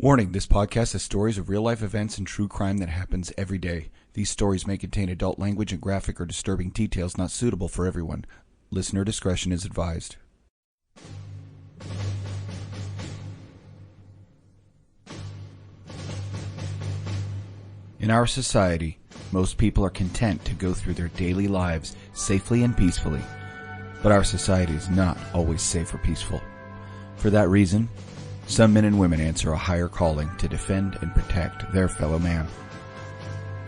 Warning, this podcast has stories of real-life events and true crime that happens every day. These stories may contain adult language and graphic or disturbing details not suitable for everyone. Listener discretion is advised. In our society, most people are content to go through their daily lives safely and peacefully. But our society is not always safe or peaceful. For that reason, some men and women answer a higher calling to defend and protect their fellow man.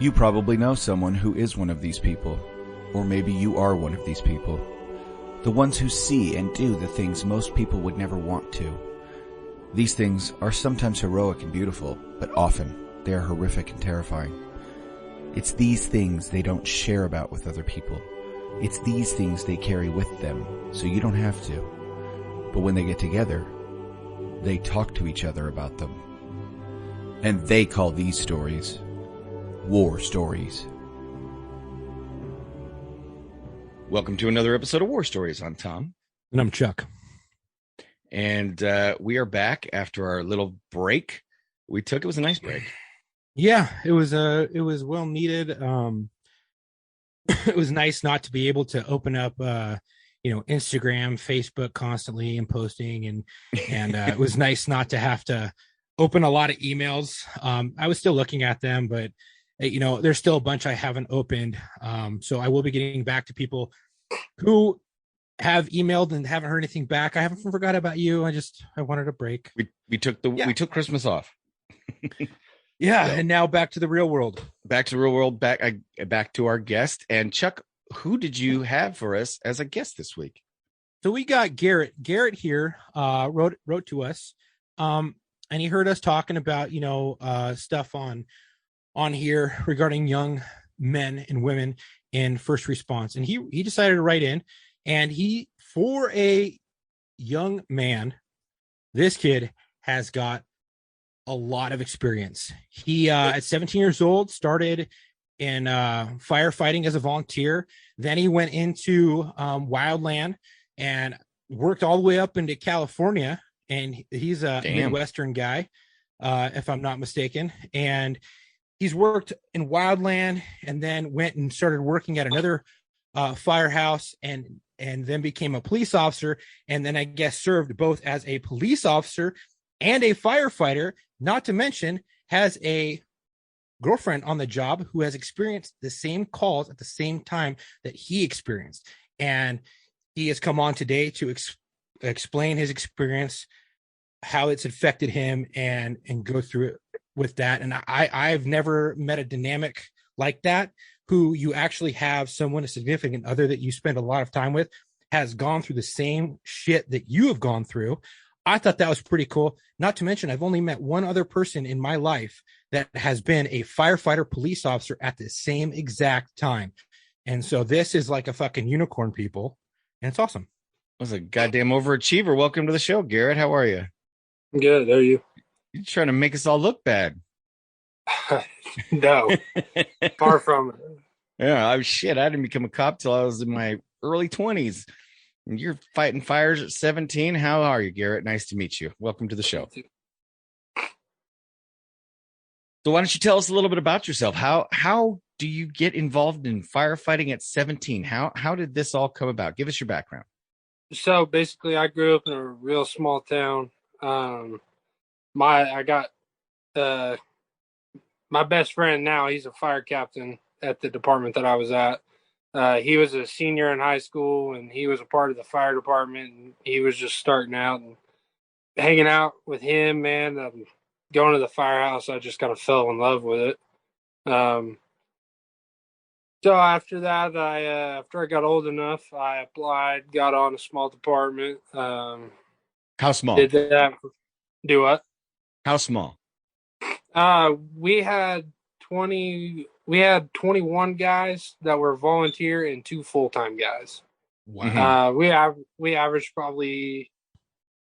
You probably know someone who is one of these people, or maybe you are one of these people. The ones who see and do the things most people would never want to. These things are sometimes heroic and beautiful, but often they are horrific and terrifying. It's these things they don't share about with other people. It's these things they carry with them, so you don't have to. But when they get together, they talk to each other about them. And they call these stories war stories. Welcome to another episode of War Stories. I'm Tom. And I'm Chuck. And we are back after our little break we took. It was a nice break. Yeah, it was well needed. It was nice not to be able to open up Instagram, Facebook constantly and posting, and it was nice not to have to open a lot of emails. I was still looking at them, but there's still a bunch I haven't opened. So I will be getting back to people who have emailed and haven't heard anything back. I haven't forgot about you. I wanted a break. We took Christmas off. Yeah, so, and now back to the real world. Back to our guest. And Chuck, who did you have for us as a guest this week? So we got Garrett. Garrett here wrote to us, and he heard us talking about stuff on here regarding young men and women in first response, and he decided to write in, and for a young man, this kid has got a lot of experience. He at 17 years old started in firefighting as a volunteer. Then he went into wildland and worked all the way up into California. And he's a Midwestern guy, if I'm not mistaken. And he's worked in wildland and then went and started working at another firehouse and then became a police officer. And then I guess served both as a police officer and a firefighter, not to mention has a girlfriend on the job who has experienced the same calls at the same time that he experienced. And he has come on today to explain his experience, how it's affected him, and go through it with that. And I've never met a dynamic like that, who you actually have someone, a significant other that you spend a lot of time with, has gone through the same shit that you have gone through. I thought that was pretty cool. Not to mention, I've only met one other person in my life that has been a firefighter police officer at the same exact time. And so this is like a fucking unicorn, people. And it's awesome. That's a goddamn overachiever. Welcome to the show, Garrett. How are you? Good. How are you? You're trying to make us all look bad. No, far from it. Yeah, I didn't become a cop till I was in my early 20s. And you're fighting fires at 17. How are you, Garrett? Nice to meet you. Welcome to the show. So why don't you tell us a little bit about yourself? How do you get involved in firefighting at 17? How did this all come about? Give us your background. So basically, I grew up in a real small town. I got my best friend now. He's a fire captain at the department that I was at. He was a senior in high school, and he was a part of the fire department, and he was just starting out, and hanging out with him, man, going to the firehouse, I just kind of fell in love with it. So after that, after I got old enough, I applied, got on a small department. How small? Did that. Do what? How small? We had 21 guys that were volunteer and 2 full-time guys. Wow. We averaged probably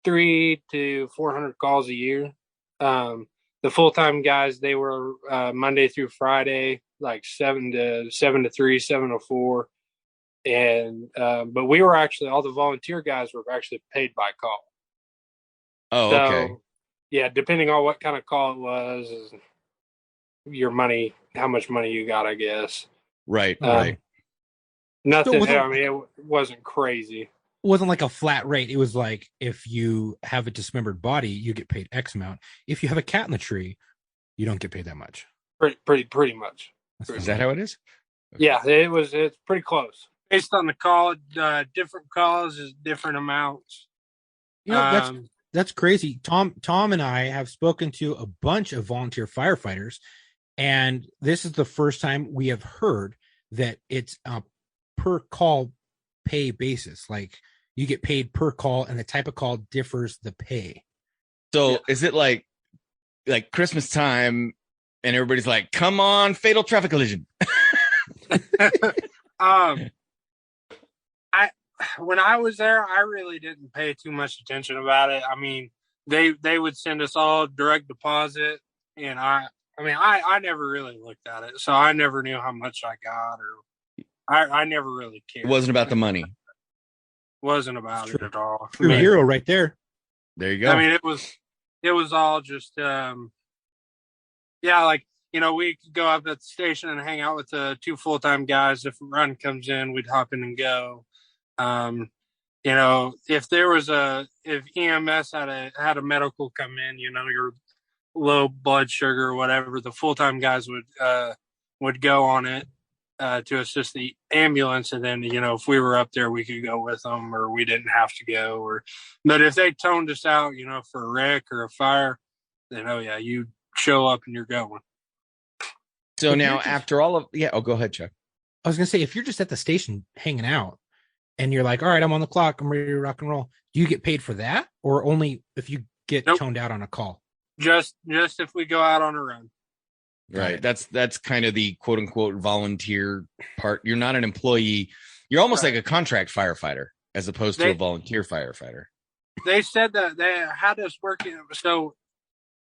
300 to 400 calls a year. The full-time guys, they were Monday through Friday, like 7 to 3, 7 to 4. And but we were actually, all the volunteer guys were actually paid by call. Oh, so, okay. yeah, depending on what kind of call it was, your money, how much money you got, I guess. Right. Nothing. So I mean, it wasn't crazy. wasn't like a flat rate. It was like, if you have a dismembered body, you get paid X amount. If you have a cat in the tree, you don't get paid that much. Pretty much. Is that how it is? Yeah, it's pretty close. Based on the call, different calls is different amounts. That's crazy. Tom and I have spoken to a bunch of volunteer firefighters, and this is the first time we have heard that it's a per call pay basis. Like, you get paid per call, and the type of call differs the pay. So is it like Christmas time and everybody's like, come on, fatal traffic collision? When I was there, I really didn't pay too much attention about it. I mean, they would send us all direct deposit, and I never really looked at it, so I never knew how much I got, or I never really cared. It wasn't about the money. Wasn't about it at all. True hero right there. There you go. I mean, it was all just like, we could go up at the station and hang out with the 2 full-time guys. If a run comes in, we'd hop in and go. If EMS had a medical come in, your low blood sugar or whatever, the full-time guys would go on it to assist the ambulance. And then, if we were up there, we could go with them, or we didn't have to go. But if they toned us out, for a wreck or a fire, then, you show up and you're going. So now after all of, go ahead, Chuck. I was going to say, if you're just at the station hanging out and you're like, all right, I'm on the clock, I'm ready to rock and roll, do you get paid for that, or only if you get toned out on a call? Just if we go out on a run. Right. That's kind of the quote unquote volunteer part. You're not an employee. You're almost like a contract firefighter as opposed to a volunteer firefighter. They said that they had us working. So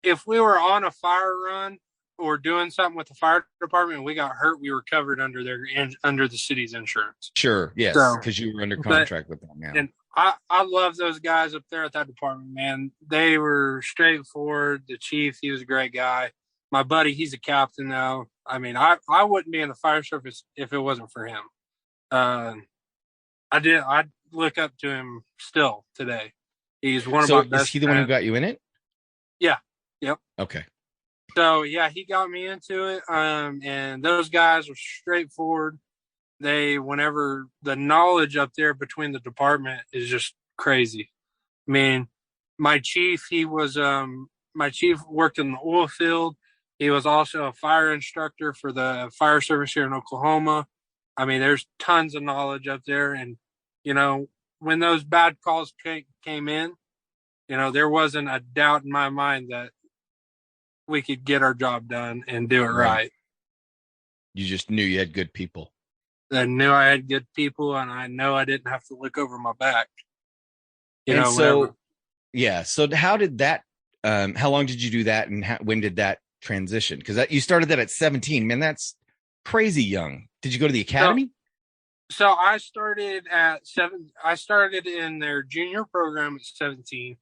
if we were on a fire run or doing something with the fire department and we got hurt, we were covered under the city's insurance. Sure. Yes. Because you were under contract with them now. And I love those guys up there at that department, man. They were straightforward. The chief, he was a great guy. My buddy, he's a captain now. I mean, I wouldn't be in the fire service if it wasn't for him. I look up to him still today. He's one of my best. Is he the one who got you in it? Yeah. Yep. Okay. So he got me into it. And those guys were straightforward. Whenever the knowledge up there between the department is just crazy. I mean, my chief worked in the oil field. He was also a fire instructor for the fire service here in Oklahoma. I mean, there's tons of knowledge up there. And, when those bad calls came in, there wasn't a doubt in my mind that we could get our job done and do it right. You just knew you had good people. I knew I had good people, and I know I didn't have to look over my back. So how did that, how long did you do that, and when did that transition? Because you started that at 17. Man, that's crazy young. Did you go to the academy? So I started at 7. I started in their junior program at 17.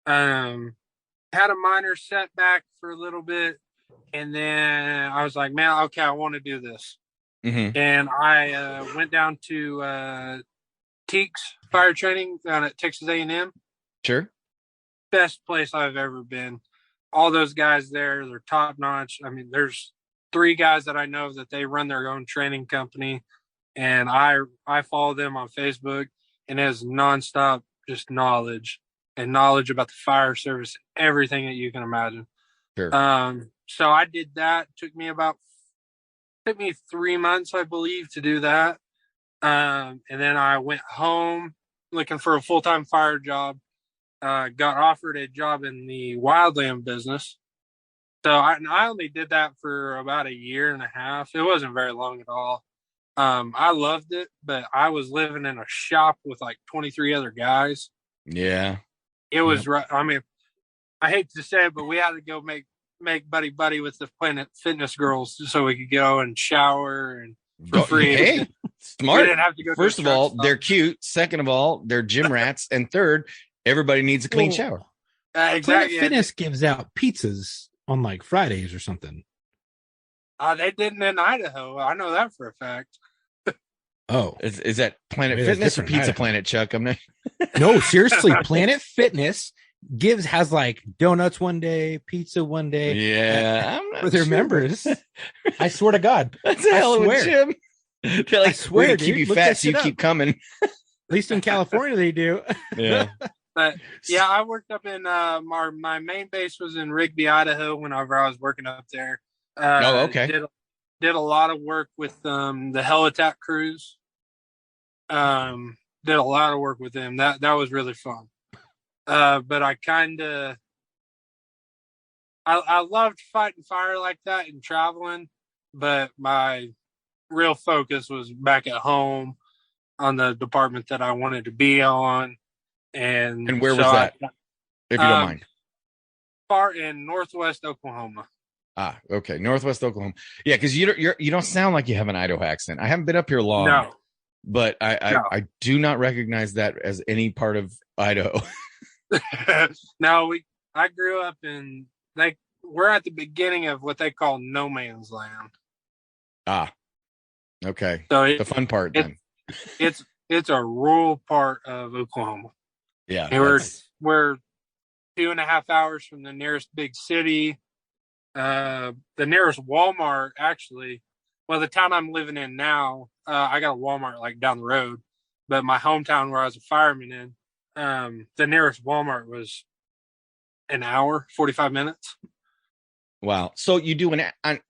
Had a minor setback for a little bit, and then I was like, man, okay, I want to do this. Mm-hmm. And I went down to Teeks fire training down at Texas A&M. Sure. Best place I've ever been. All those guys there, they're top notch. I mean, there's 3 guys that I know that they run their own training company, and I follow them on Facebook, and it's nonstop just knowledge about the fire service, everything that you can imagine. Sure. So I did that. Took me 3 months, I believe, to do that. And then I went home looking for a full-time fire job. Got offered a job in the wildland business. So I only did that for about a year and a half. It wasn't very long at all. I loved it, but I was living in a shop with like 23 other guys. Yeah. It was right. I mean, I hate to say it, but we had to go make buddy with the Planet Fitness girls so we could go and shower and for free. Hey, smart. We didn't have to go. First of all, they're cute. Second of all, they're gym rats. And third, everybody needs a clean shower. Planet Fitness gives out pizzas on like Fridays or something. They didn't in Idaho. I know that for a fact. Oh, is that Planet Fitness or Pizza Planet, Chuck? I'm not. No, seriously, Planet Fitness has like donuts one day, pizza one day. Yeah, I'm not for their members. I swear to God, that's a hell of a gym. They're like, I swear, we're gonna keep you fat so you keep coming. At least in California, they do. Yeah. But yeah, I worked up in my main base was in Rigby, Idaho. Whenever I was working up there, okay. Did a lot of work with the hell attack crews. Did a lot of work with them. That was really fun. But I loved fighting fire like that and traveling, but my real focus was back at home on the department that I wanted to be on. And where was that? If you don't mind. Far in Northwest Oklahoma. Ah, okay. Northwest Oklahoma. Yeah, because you don't sound like you have an Idaho accent. I haven't been up here long. No. But I do not recognize that as any part of Idaho. No, I grew up in we're at the beginning of what they call no man's land. Ah. Okay. So the fun part then. It's a rural part of Oklahoma. Yeah. And we're 2.5 hours from the nearest big city. The nearest Walmart, actually, the town I'm living in now, I got a Walmart like down the road, but my hometown where I was a fireman in, the nearest Walmart was an hour, 45 minutes. Wow. So you do a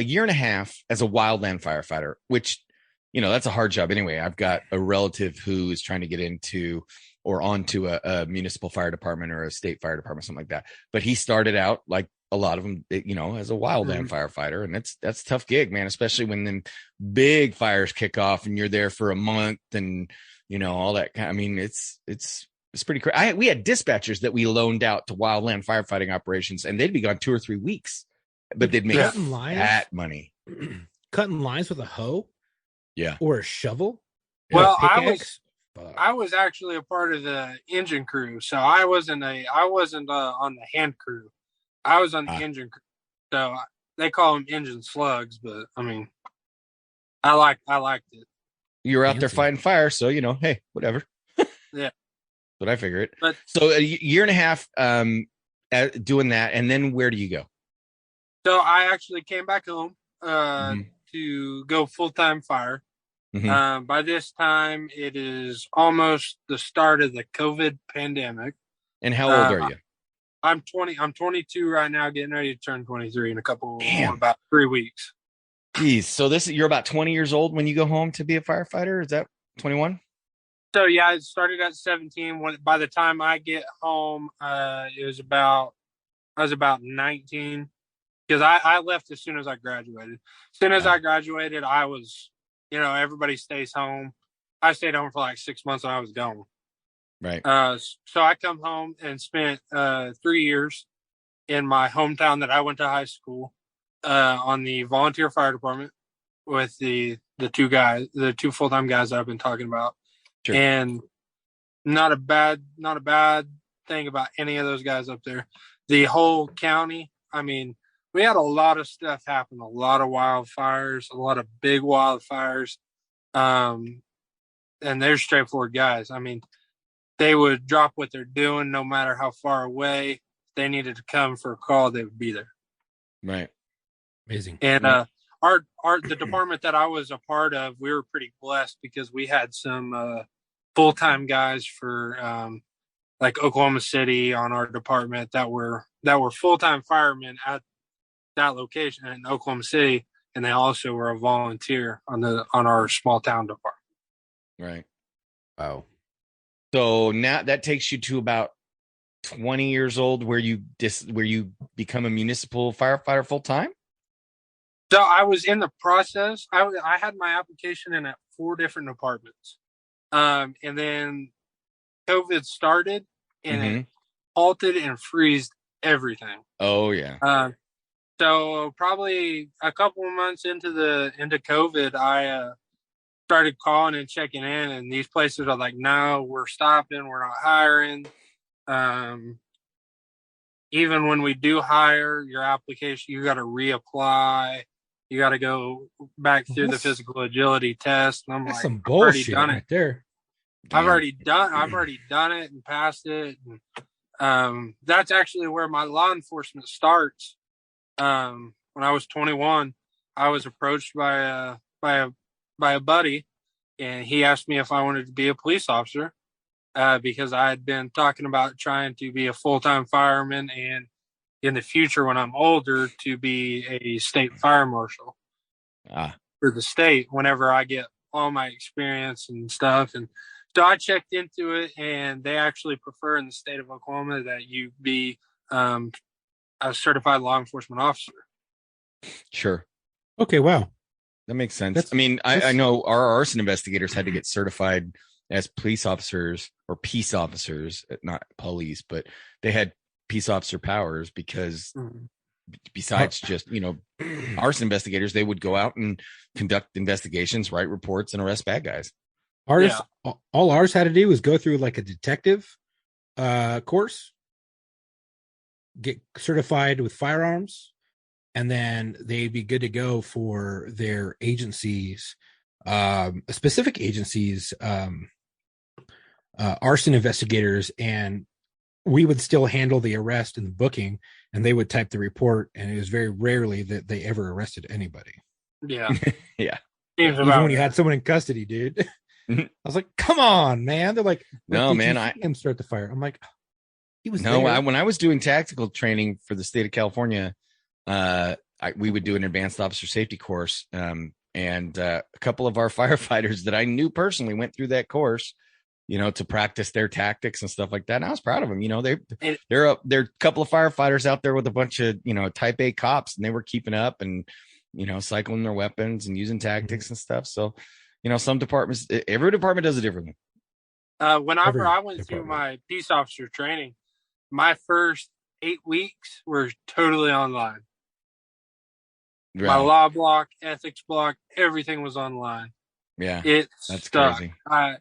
year and a half as a wildland firefighter, which, that's a hard job anyway. I've got a relative who is trying to get into or onto a municipal fire department or a state fire department, something like that. But he started out like a lot of them, as a wildland firefighter. And that's a tough gig, man, especially when them big fires kick off and you're there for a month and, all that. I mean, it's pretty crazy. We had dispatchers that we loaned out to wildland firefighting operations and they'd be gone 2 or 3 weeks, but they'd make that money. Cutting lines with a hoe. Yeah. Or a shovel. Well, I was actually a part of the engine crew, so I wasn't on the hand crew. I was on the engine crew. So they call them engine slugs, but I mean, I liked it. You were out there fighting fire, so hey, whatever. Yeah, but I figure it. But so a year and a half doing that, and then where do you go? So I actually came back home to go full-time fire. Mm-hmm. By this time, it is almost the start of the COVID pandemic. And how old are you? I'm 20. I'm 22 right now, getting ready to turn 23 in about 3 weeks. Geez, so you're about 20 years old when you go home to be a firefighter? Is that 21? So yeah, I started at 17. By the time I get home, I was about 19 because I left as soon as I graduated. As soon as I graduated, I was. Everybody stays home. I stayed home for like 6 months and I was gone. Right. So I come home and spent 3 years in my hometown that I went to high school on the volunteer fire department with the two full-time guys that I've been talking about. Sure. And not a bad thing about any of those guys up there. The whole county, I mean, we had a lot of stuff happen, a lot of wildfires, a lot of big wildfires. And they're straightforward guys. I mean, they would drop what they're doing no matter how far away. If they needed to come for a call, they would be there. Right. Amazing. And the department that I was a part of, we were pretty blessed because we had some full-time guys for like Oklahoma City on our department that were full-time firemen at that location in Oklahoma City, and they also were a volunteer on our small town department. Right. Wow. So now that takes you to about 20 years old, where you become a municipal firefighter full time. So I was in the process. I had my application in at 4 different departments, and then COVID started and it halted and freezed everything. Oh yeah. So probably a couple of months into COVID, I started calling and checking in, and these places are like, "No, we're stopping. We're not hiring." Even when we do hire your application, you got to reapply. You got to go back through the physical agility test. And I'm like, some bullshit right there. I've already done it and passed it. And, that's actually where my law enforcement starts. When I was 21, I was approached by a buddy, and he asked me if I wanted to be a police officer. Because I had been talking about trying to be a full-time fireman, and in the future, when I'm older, to be a state fire marshal for the state whenever I get all my experience and stuff. And so I checked into it, and they actually prefer in the state of Oklahoma that you be a certified law enforcement officer. Sure. Okay, wow. That makes sense. I know our arson investigators had to get certified as police officers or peace officers, not police, but they had peace officer powers because besides just, arson investigators, they would go out and conduct investigations, write reports, and arrest bad guys. All ours had to do was go through like a detective course, get certified with firearms, and then they'd be good to go for their agencies, specific agencies, arson investigators, and we would still handle the arrest and the booking, and they would type the report, and it was very rarely that they ever arrested anybody. Yeah. Yeah. Even when you had someone in custody, dude. I was like, come on, man. They're like, no, man, I him start the fire. I'm like, he was when I was doing tactical training for the state of California, we would do an advanced officer safety course. And a couple of our firefighters that I knew personally went through that course, to practice their tactics and stuff like that. And I was proud of them. They're a couple of firefighters out there with a bunch of, type A cops, and they were keeping up and, cycling their weapons and using tactics and stuff. So, some departments, every department does it differently. Whenever I went through my peace officer training, my first 8 weeks were totally online. Right. My law block, ethics block, everything was online. Yeah, that's crazy.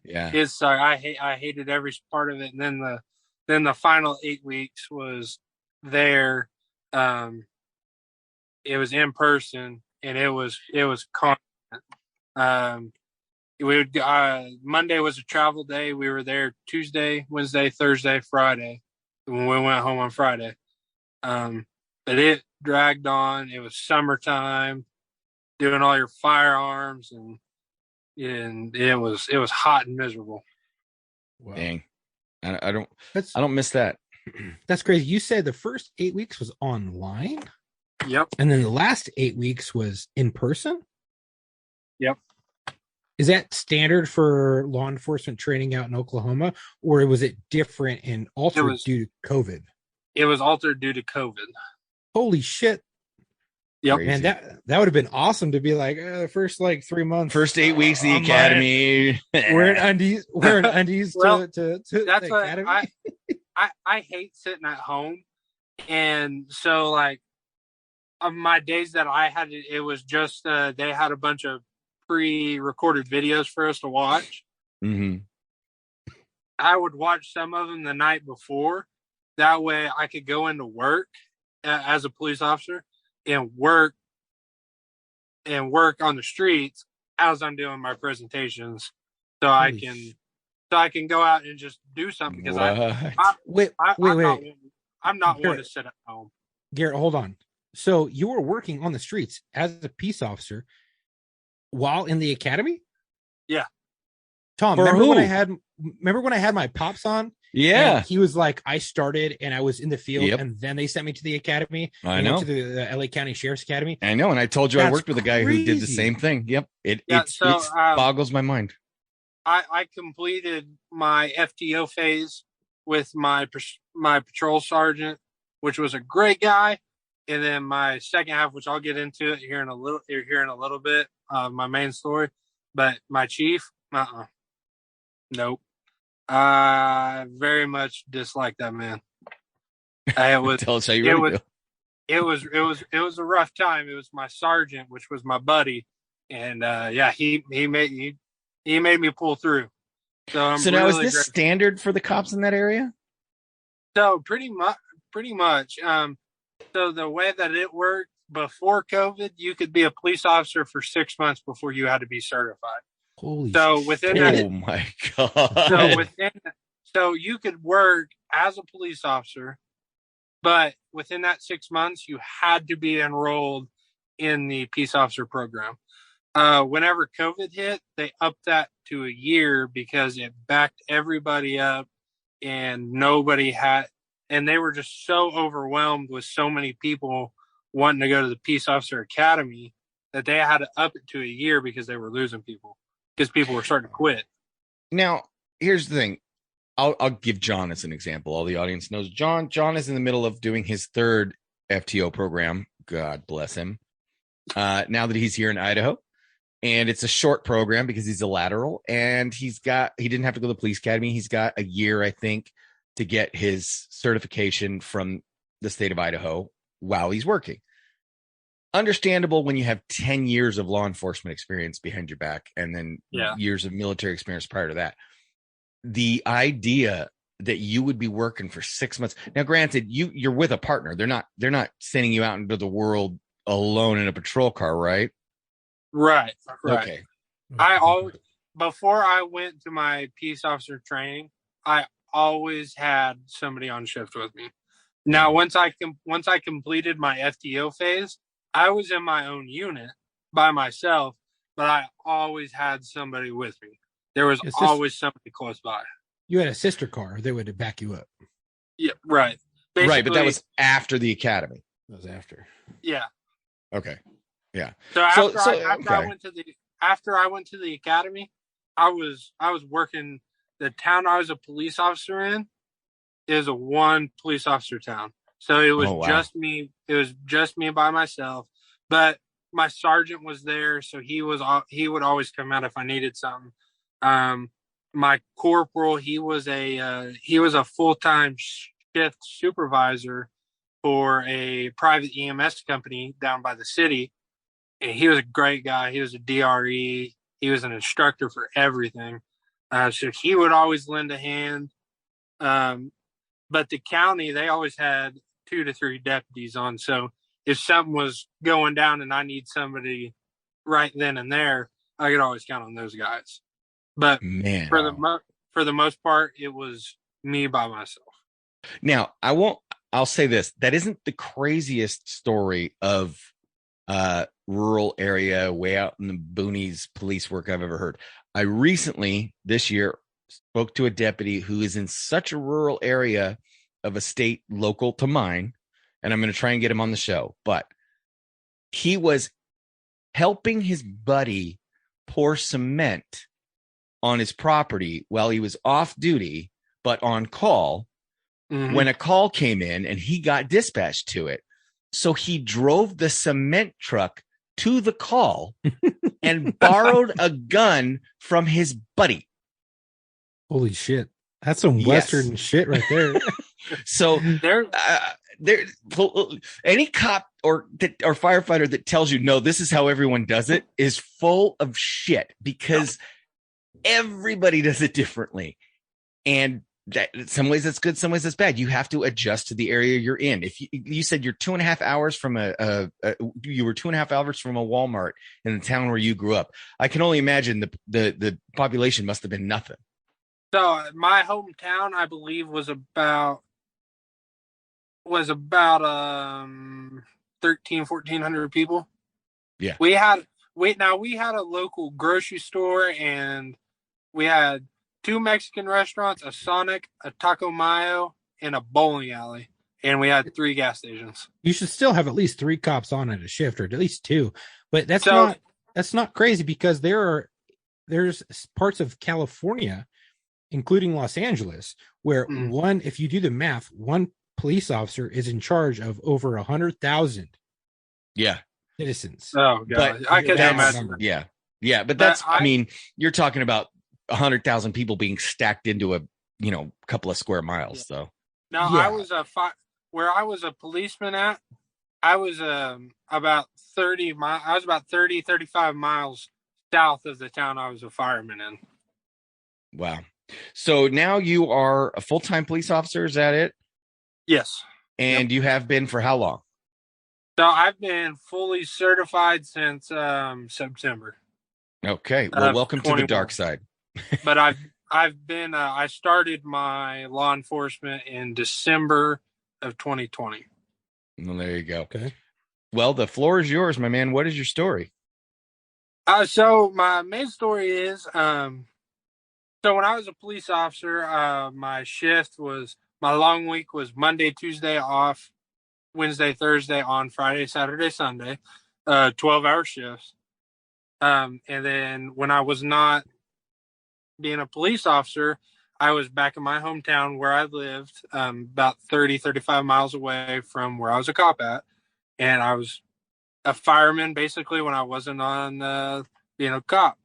It sucked. I hated every part of it. And then the final 8 weeks was there. It was in person, and it was constant. Monday was a travel day. We were there Tuesday, Wednesday, Thursday, Friday. When we went home on Friday. But it dragged on. It was summertime, doing all your firearms, and it was hot and miserable. Wow. Dang, I don't miss that. That's crazy. You said the first 8 weeks was online. Yep. And then the last 8 weeks was in person. Yep. Is that standard for law enforcement training out in Oklahoma, or was it different and altered due to COVID? It was altered due to COVID. Holy shit. Yep. Man, that would have been awesome to be like the first 3 months. First 8 weeks of the academy. Wearing undies well, to that's the what academy. I hate sitting at home. And so of my days that I had, it was just they had a bunch of pre-recorded videos for us to watch. Mm-hmm. I would watch some of them the night before. That way I could go into work as a police officer and work on the streets as I'm doing my presentations, so I can go out and just do something, because I'm not one to sit at home. Garrett, hold on. So you were working on the streets as a peace officer while in the academy? Yeah. Tom, remember when I had my pops on? Yeah. He was like, I started and I was in the field, and then they sent me to the academy. I know. To the LA County Sheriff's Academy. I know. And I told you I worked with a guy who did the same thing. Yep. It boggles my mind. I completed my FTO phase with my patrol sergeant, which was a great guy. And then my second half, which I'll get into it here in a little bit, my main story. But my chief, nope. I very much dislike that man. Tell us how you really feel. It was a rough time. It was my sergeant, which was my buddy, and he made me pull through. So now is this standard for the cops in that area? So pretty much. So the way that it worked before COVID, you could be a police officer for 6 months before you had to be certified. Holy so shit. within that, Oh my God. So you could work as a police officer, but within that 6 months, you had to be enrolled in the peace officer program. Whenever COVID hit, they upped that to a year because it backed everybody up, and they were just so overwhelmed with so many people wanting to go to the peace officer academy that they had to up it to a year because they were losing people because people were starting to quit. Now, here's the thing. I'll give John as an example. All the audience knows John. John is in the middle of doing his third FTO program. God bless him. Now that he's here in Idaho, and it's a short program because he's a lateral, and he didn't have to go to the police academy. He's got a year, I think, to get his certification from the state of Idaho while he's working. Understandable when you have 10 years of law enforcement experience behind your back and then years of military experience prior to that. The idea that you would be working for 6 months. Now, granted, you're with a partner. They're not sending you out into the world alone in a patrol car, right? Right. Okay. Before I went to my peace officer training, I always had somebody on shift with me. Now, once I completed my FTO phase, I was in my own unit by myself, but I always had somebody with me. There was always somebody close by. You had a sister car; they would back you up. Yeah, right. Basically, right, but that was after the academy. That was after. Yeah. Okay. Yeah. So after I went to the academy, I was working. The town I was a police officer in is a one police officer town. So it was just me. It was just me by myself. But my sergeant was there, so he would always come out if I needed something. My corporal, he was a full-time shift supervisor for a private EMS company down by the city. And he was a great guy. He was a DRE. He was an instructor for everything. So he would always lend a hand. But the county, they always had 2 to 3 deputies on. So if something was going down and I need somebody right then and there, I could always count on those guys. But for the most part, it was me by myself. Now, I'll say this. That isn't the craziest story of rural area, way out in the boonies police work I've ever heard. I recently, this year, spoke to a deputy who is in such a rural area of a state local to mine, and I'm going to try and get him on the show, but he was helping his buddy pour cement on his property while he was off duty, but on call when a call came in and he got dispatched to it. So he drove the cement truck to the call and borrowed a gun from his buddy. Holy shit. That's some Western shit right there. So any cop or firefighter that tells you, no, this is how everyone does it is full of shit, because everybody does it differently. And that, in some ways that's good, some ways that's bad. You have to adjust to the area you're in. If you said you're 2.5 hours from you were 2.5 hours from a Walmart in the town where you grew up, I can only imagine the population must have been nothing. So my hometown, I believe, was about 1,400 people. Yeah. We had a local grocery store, and we had 2 Mexican restaurants, a Sonic, a Taco Mayo, and a bowling alley. And we had 3 gas stations. You should still have at least 3 cops on at a shift, or at least 2. But that's not crazy, because there's parts of California, including Los Angeles, where if you do the math, one police officer is in charge of over 100,000 citizens. Oh god, I can imagine. Yeah, but that's I mean, you're talking about 100,000 people being stacked into a couple of square miles. So now I was where I was a policeman at. I was about 35 miles south of the town I was a fireman in. Wow. So now you are a full-time police officer. Is that it? Yes. And you have been for how long? So I've been fully certified since September. Okay. Well, welcome to the dark side. But I've been I started my law enforcement in December of 2020. Well, there you go. Okay. Well, the floor is yours, my man. What is your story? So my main story is so when I was a police officer, my long week was Monday, Tuesday off, Wednesday, Thursday on, Friday, Saturday, Sunday, 12-hour shifts. And then when I was not being a police officer, I was back in my hometown where I lived, about 35 miles away from where I was a cop at. And I was a fireman basically when I wasn't on being a cop.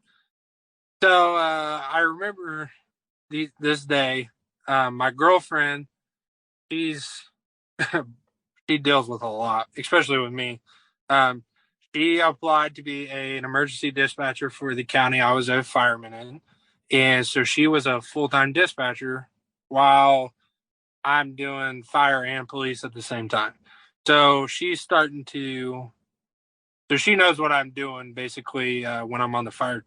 So I remember this day, my girlfriend, she's she deals with a lot, especially with me. Um, she applied to be an emergency dispatcher for the county I was a fireman in. And so she was a full-time dispatcher while I'm doing fire and police at the same time. So she's so she knows what I'm doing basically when I'm on the fire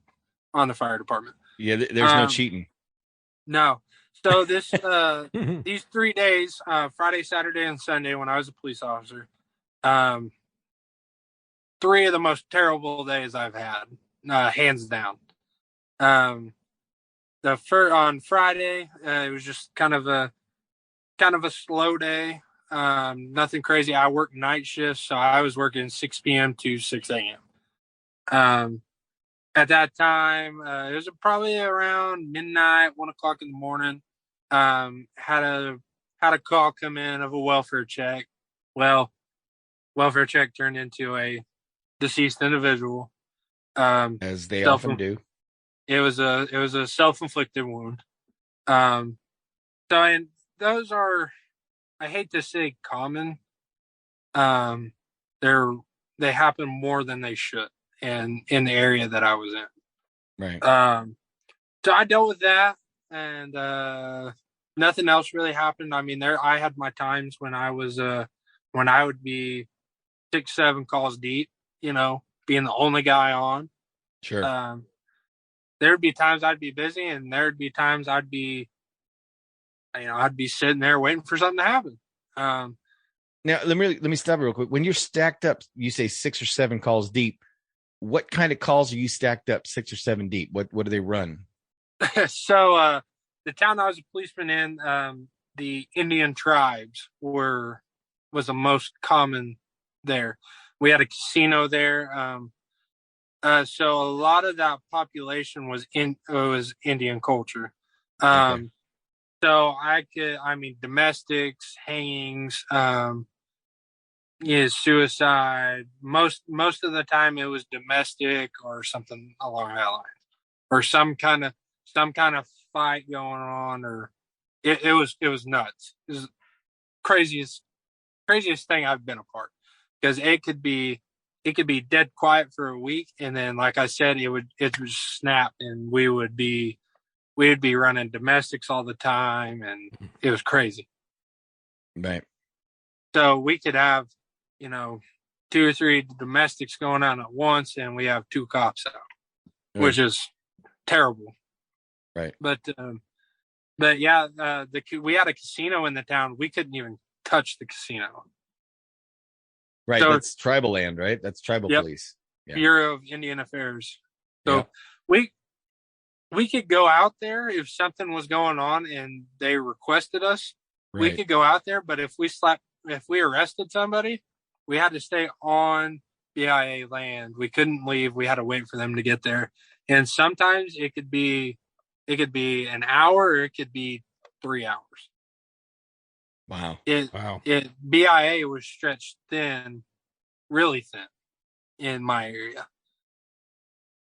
department. Yeah, there's no cheating. No. So these 3 days, Friday, Saturday, and Sunday, when I was a police officer, 3 of the most terrible days I've had, hands down. On Friday, it was just kind of a slow day. Nothing crazy. I worked night shifts, so I was working 6 p.m. to 6 a.m. At that time, it was probably around midnight, 1 o'clock in the morning. Had a call come in of a welfare check. Well, welfare check turned into a deceased individual. As they often do. It was a self-inflicted wound. So, and those are, I hate to say common. They happen more than they should, and in the area that I was in. Right. So I dealt with that, and nothing else really happened. I mean, I had my times when I would be 6, 7 calls deep, being the only guy on. Sure. There'd be times I'd be busy, and there'd be times I'd be sitting there waiting for something to happen. Now let me stop real quick. When you're stacked up, you say 6 or 7 calls deep. What kind of calls are you stacked up 6 or 7 deep? What do they run? So the town I was a policeman in, the Indian tribes was the most common there. We had a casino there. So a lot of that population was Indian culture. Okay. So domestics, hangings, suicide. Most of the time it was domestic or something along that line, or some kind of fight going on, or it was nuts. It was craziest thing I've been a part, because it could be dead quiet for a week, and then, like I said, it would snap, and we would be running domestics all the time, and it was crazy. Right. So we could have 2 or 3 domestics going on at once, and we have 2 cops out, which is terrible. Right. But yeah, we had a casino in the town. We couldn't even touch the casino. Right. So, that's tribal land, right? That's tribal police. Yeah. Bureau of Indian Affairs. So we could go out there if something was going on and they requested us. Right. We could go out there, but if we arrested somebody, we had to stay on BIA land. We couldn't leave. We had to wait for them to get there. And sometimes it could be an hour, or it could be 3 hours. Wow. BIA was stretched thin, really thin, in my area.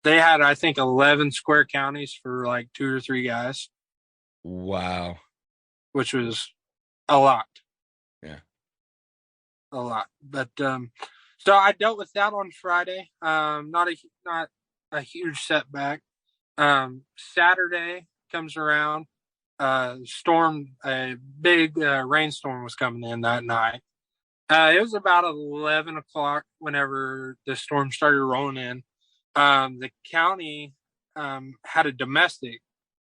They had, I think, 11 square counties for like 2 or 3 guys. Wow. Which was a lot. Yeah. A lot. But so I dealt with that on Friday. Not a huge setback. Saturday comes around. a big rainstorm was coming in that night. It was about 11 o'clock whenever the storm started rolling in. The county had a domestic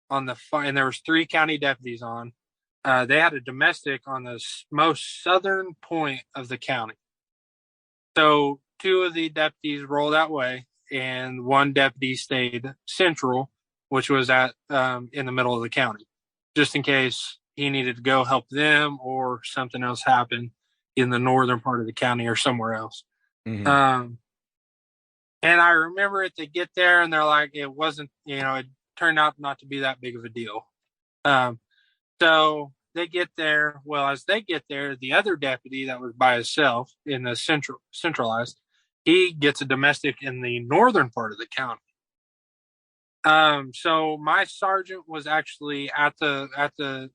on the fire, and there was 3 county deputies on. They had a domestic on the most southern point of the county. So 2 of the deputies rolled that way, and 1 deputy stayed central, which was at in the middle of the county, just in case he needed to go help them or something else happened in the northern part of the county or somewhere else. Mm-hmm. And I remember it, they get there and they're like, it wasn't, it turned out not to be that big of a deal. So they get there. Well, as they get there, the other deputy that was by himself in the centralized, he gets a domestic in the northern part of the county. So my sergeant was actually at the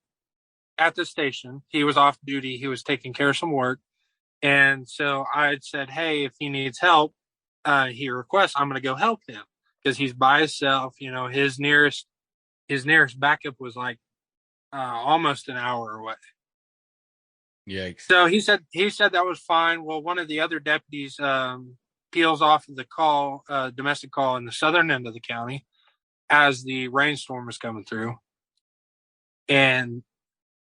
station. He was off duty. He was taking care of some work. And so I said, hey, if he needs help, he requests, I'm going to go help him because he's by himself. His nearest backup was like almost an hour away. Yikes. So he said that was fine. Well, one of the other deputies peels off of the call, domestic call in the southern end of the county as the rainstorm was coming through. And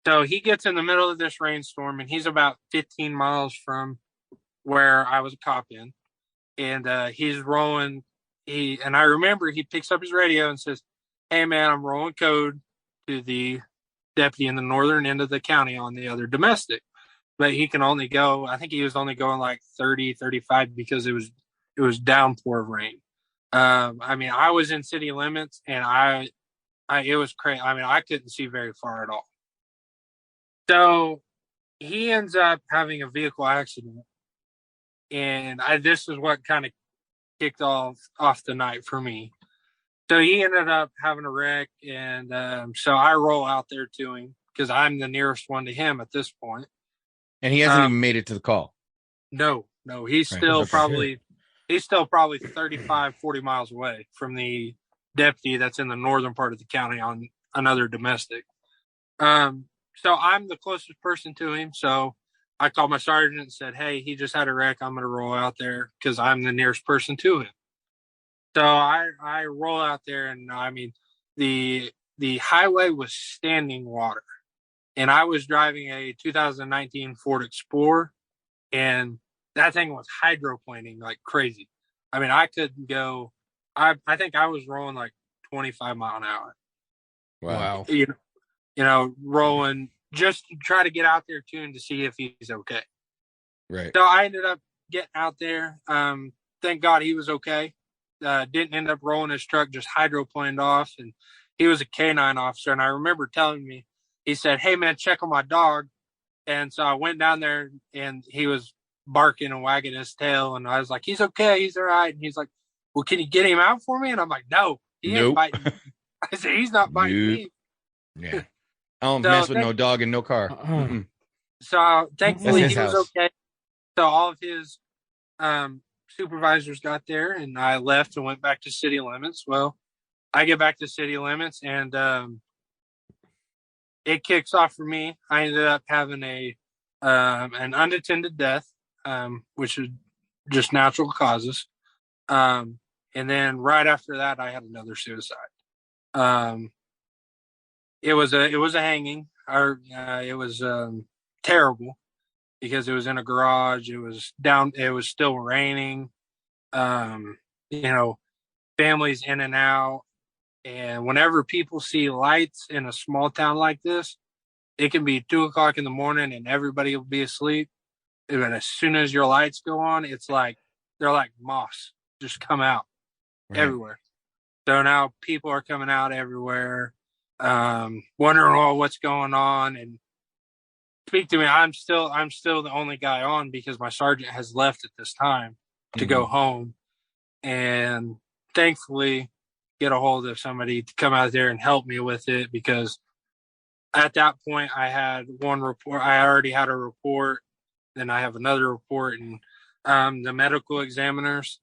so he gets in the middle of this rainstorm, and he's about 15 miles from where I was a cop in. And he's rolling. And I remember he picks up his radio and says, hey, man, I'm rolling code to the deputy in the northern end of the county on the other domestic. But he can only go, I think he was only going like 30, 35 because it was downpour of rain. I was in city limits, and it was crazy. I couldn't see very far at all. So he ends up having a vehicle accident. And this is what kind of kicked off the night for me. So he ended up having a wreck, and so I roll out there to him because I'm the nearest one to him at this point. And he hasn't even made it to the call. No, he's still probably 35, 40 miles away from the deputy that's in the northern part of the county on another domestic. So I'm the closest person to him. So I called my sergeant and said, hey, he just had a wreck. I'm going to roll out there because I'm the nearest person to him. So I roll out there, and the highway was standing water. And I was driving a 2019 Ford Explorer, and that thing was hydroplaning like crazy. I couldn't go. I think I was rolling like 25 mile an hour. Wow. Rolling just to try to get out there to him to see if he's okay. Right. So I ended up getting out there. Thank God he was okay. Didn't end up rolling his truck, just hydroplaned off. And he was a K-9 officer. And I remember telling me, he said, hey, man, check on my dog. And so I went down there, and he was barking and wagging his tail. And I was like, he's okay. He's all right. And he's like, well, can you get him out for me? And I'm like, no, he ain't biting me. I said, he's not biting me. Yeah. I don't mess with no dog and no car. So thankfully he was okay. So all of his supervisors got there, and I left and went back to city limits. Well, I get back to city limits, and it kicks off for me. I ended up having an unattended death, which is just natural causes. And then right after that, I had another suicide. It was a hanging, or it was terrible because it was in a garage. It was still raining. Families in and out. And whenever people see lights in a small town like this, it can be 2 o'clock in the morning and everybody will be asleep. And as soon as your lights go on, it's like they're like moths, just come out everywhere. So now people are coming out everywhere, wondering what's going on. And speak to me. I'm still the only guy on because my sergeant has left at this time to go home, and thankfully get a hold of somebody to come out there and help me with it, because at that point I had one report. I already had a report. Then I have another report, and the medical examiners,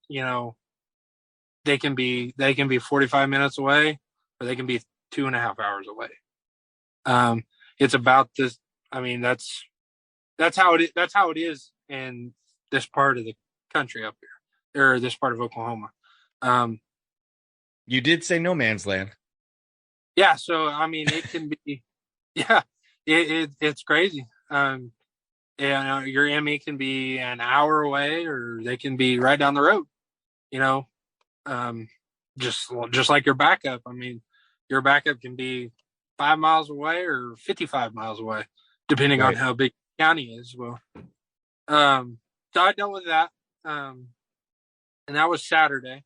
they can be 45 minutes away, or they can be 2.5 hours away. It's about this. I mean, that's how it is. That's how it is in this part of the country up here, or this part of Oklahoma. You did say no man's land. Yeah. So, I mean, it can be, yeah, it's crazy. Your ME can be an hour away, or they can be right down the road, you know, just like your backup. I mean, your backup can be 5 miles away or 55 miles away, depending on how big the county is. Well, so I dealt with that. And that was Saturday.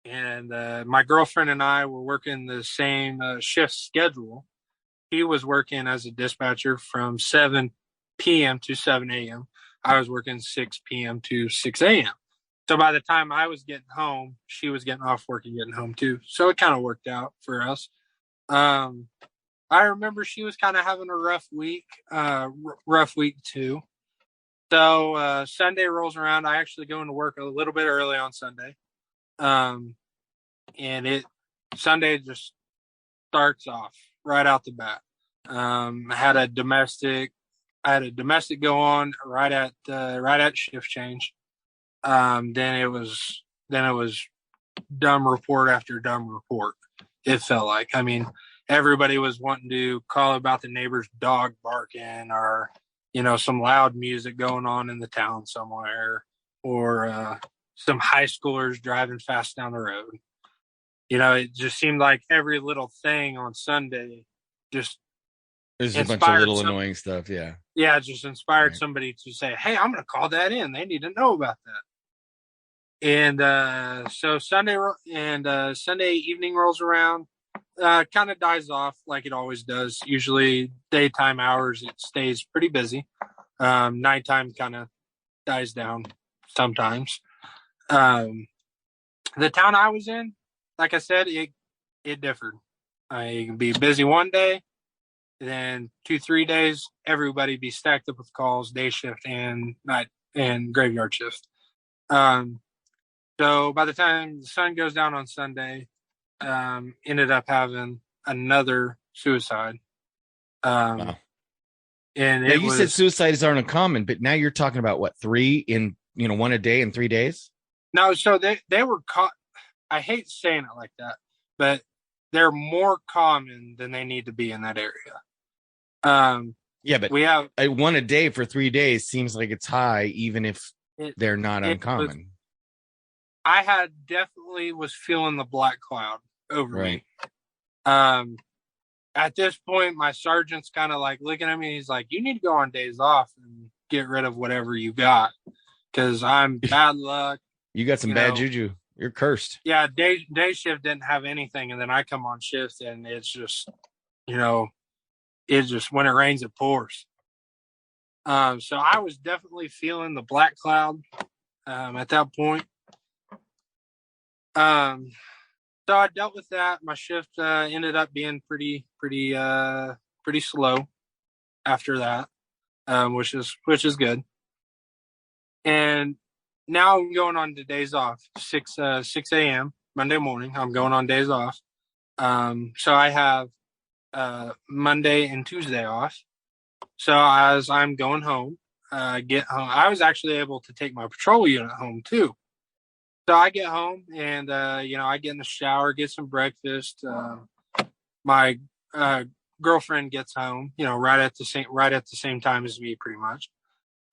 And my girlfriend and I were working the same shift schedule. He was working as a dispatcher from 7 p.m. to 7 a.m. I was working 6 p.m. to 6 a.m. So by the time I was getting home, she was getting off work and getting home too. So it kind of worked out for us. I remember she was kind of having a rough week too. So Sunday rolls around. I actually go into work a little bit early on Sunday. And Sunday just starts off right out the bat. I had a domestic go on right at shift change. Then it was dumb report after dumb report. It felt like, I mean, everybody was wanting to call about the neighbor's dog barking, or, some loud music going on in the town somewhere, or some high schoolers driving fast down the road. It just seemed like every little thing on Sunday just there's a bunch of little annoying stuff. Yeah. Yeah. It just inspired somebody to say, hey, I'm going to call that in. They need to know about that. And so Sunday evening rolls around, kind of dies off like it always does. Usually daytime hours, it stays pretty busy. Nighttime kind of dies down sometimes. The town I was in, like I said, it differed. I can be busy one day, then 2-3 days, everybody be stacked up with calls, day shift and night and graveyard shift. So by the time the sun goes down on Sunday, ended up having another suicide. Wow. And now you said suicides aren't uncommon, but now you're talking about what, 3 in, one a day in 3 days? No, so they were caught. I hate saying it like that, but they're more common than they need to be in that area. Yeah, but we have one a day for 3 days seems like it's high, even if they're not uncommon. I definitely was feeling the black cloud over me. At this point, my sergeant's kind of like looking at me. He's like, you need to go on days off and get rid of whatever you got, because I'm bad luck. You got some bad juju. You're cursed. Yeah, day shift didn't have anything, and then I come on shift, and it's just, it's just when it rains, it pours. So I was definitely feeling the black cloud at that point. So I dealt with that. My shift ended up being pretty slow after that, which is good. And now I'm going on to days off, 6 a.m. Monday morning. I'm going on days off. So I have Monday and Tuesday off. So as I'm going home, get home, I was actually able to take my patrol unit home too. So I get home and, I get in the shower, get some breakfast. My girlfriend gets home, right at the same time as me, pretty much.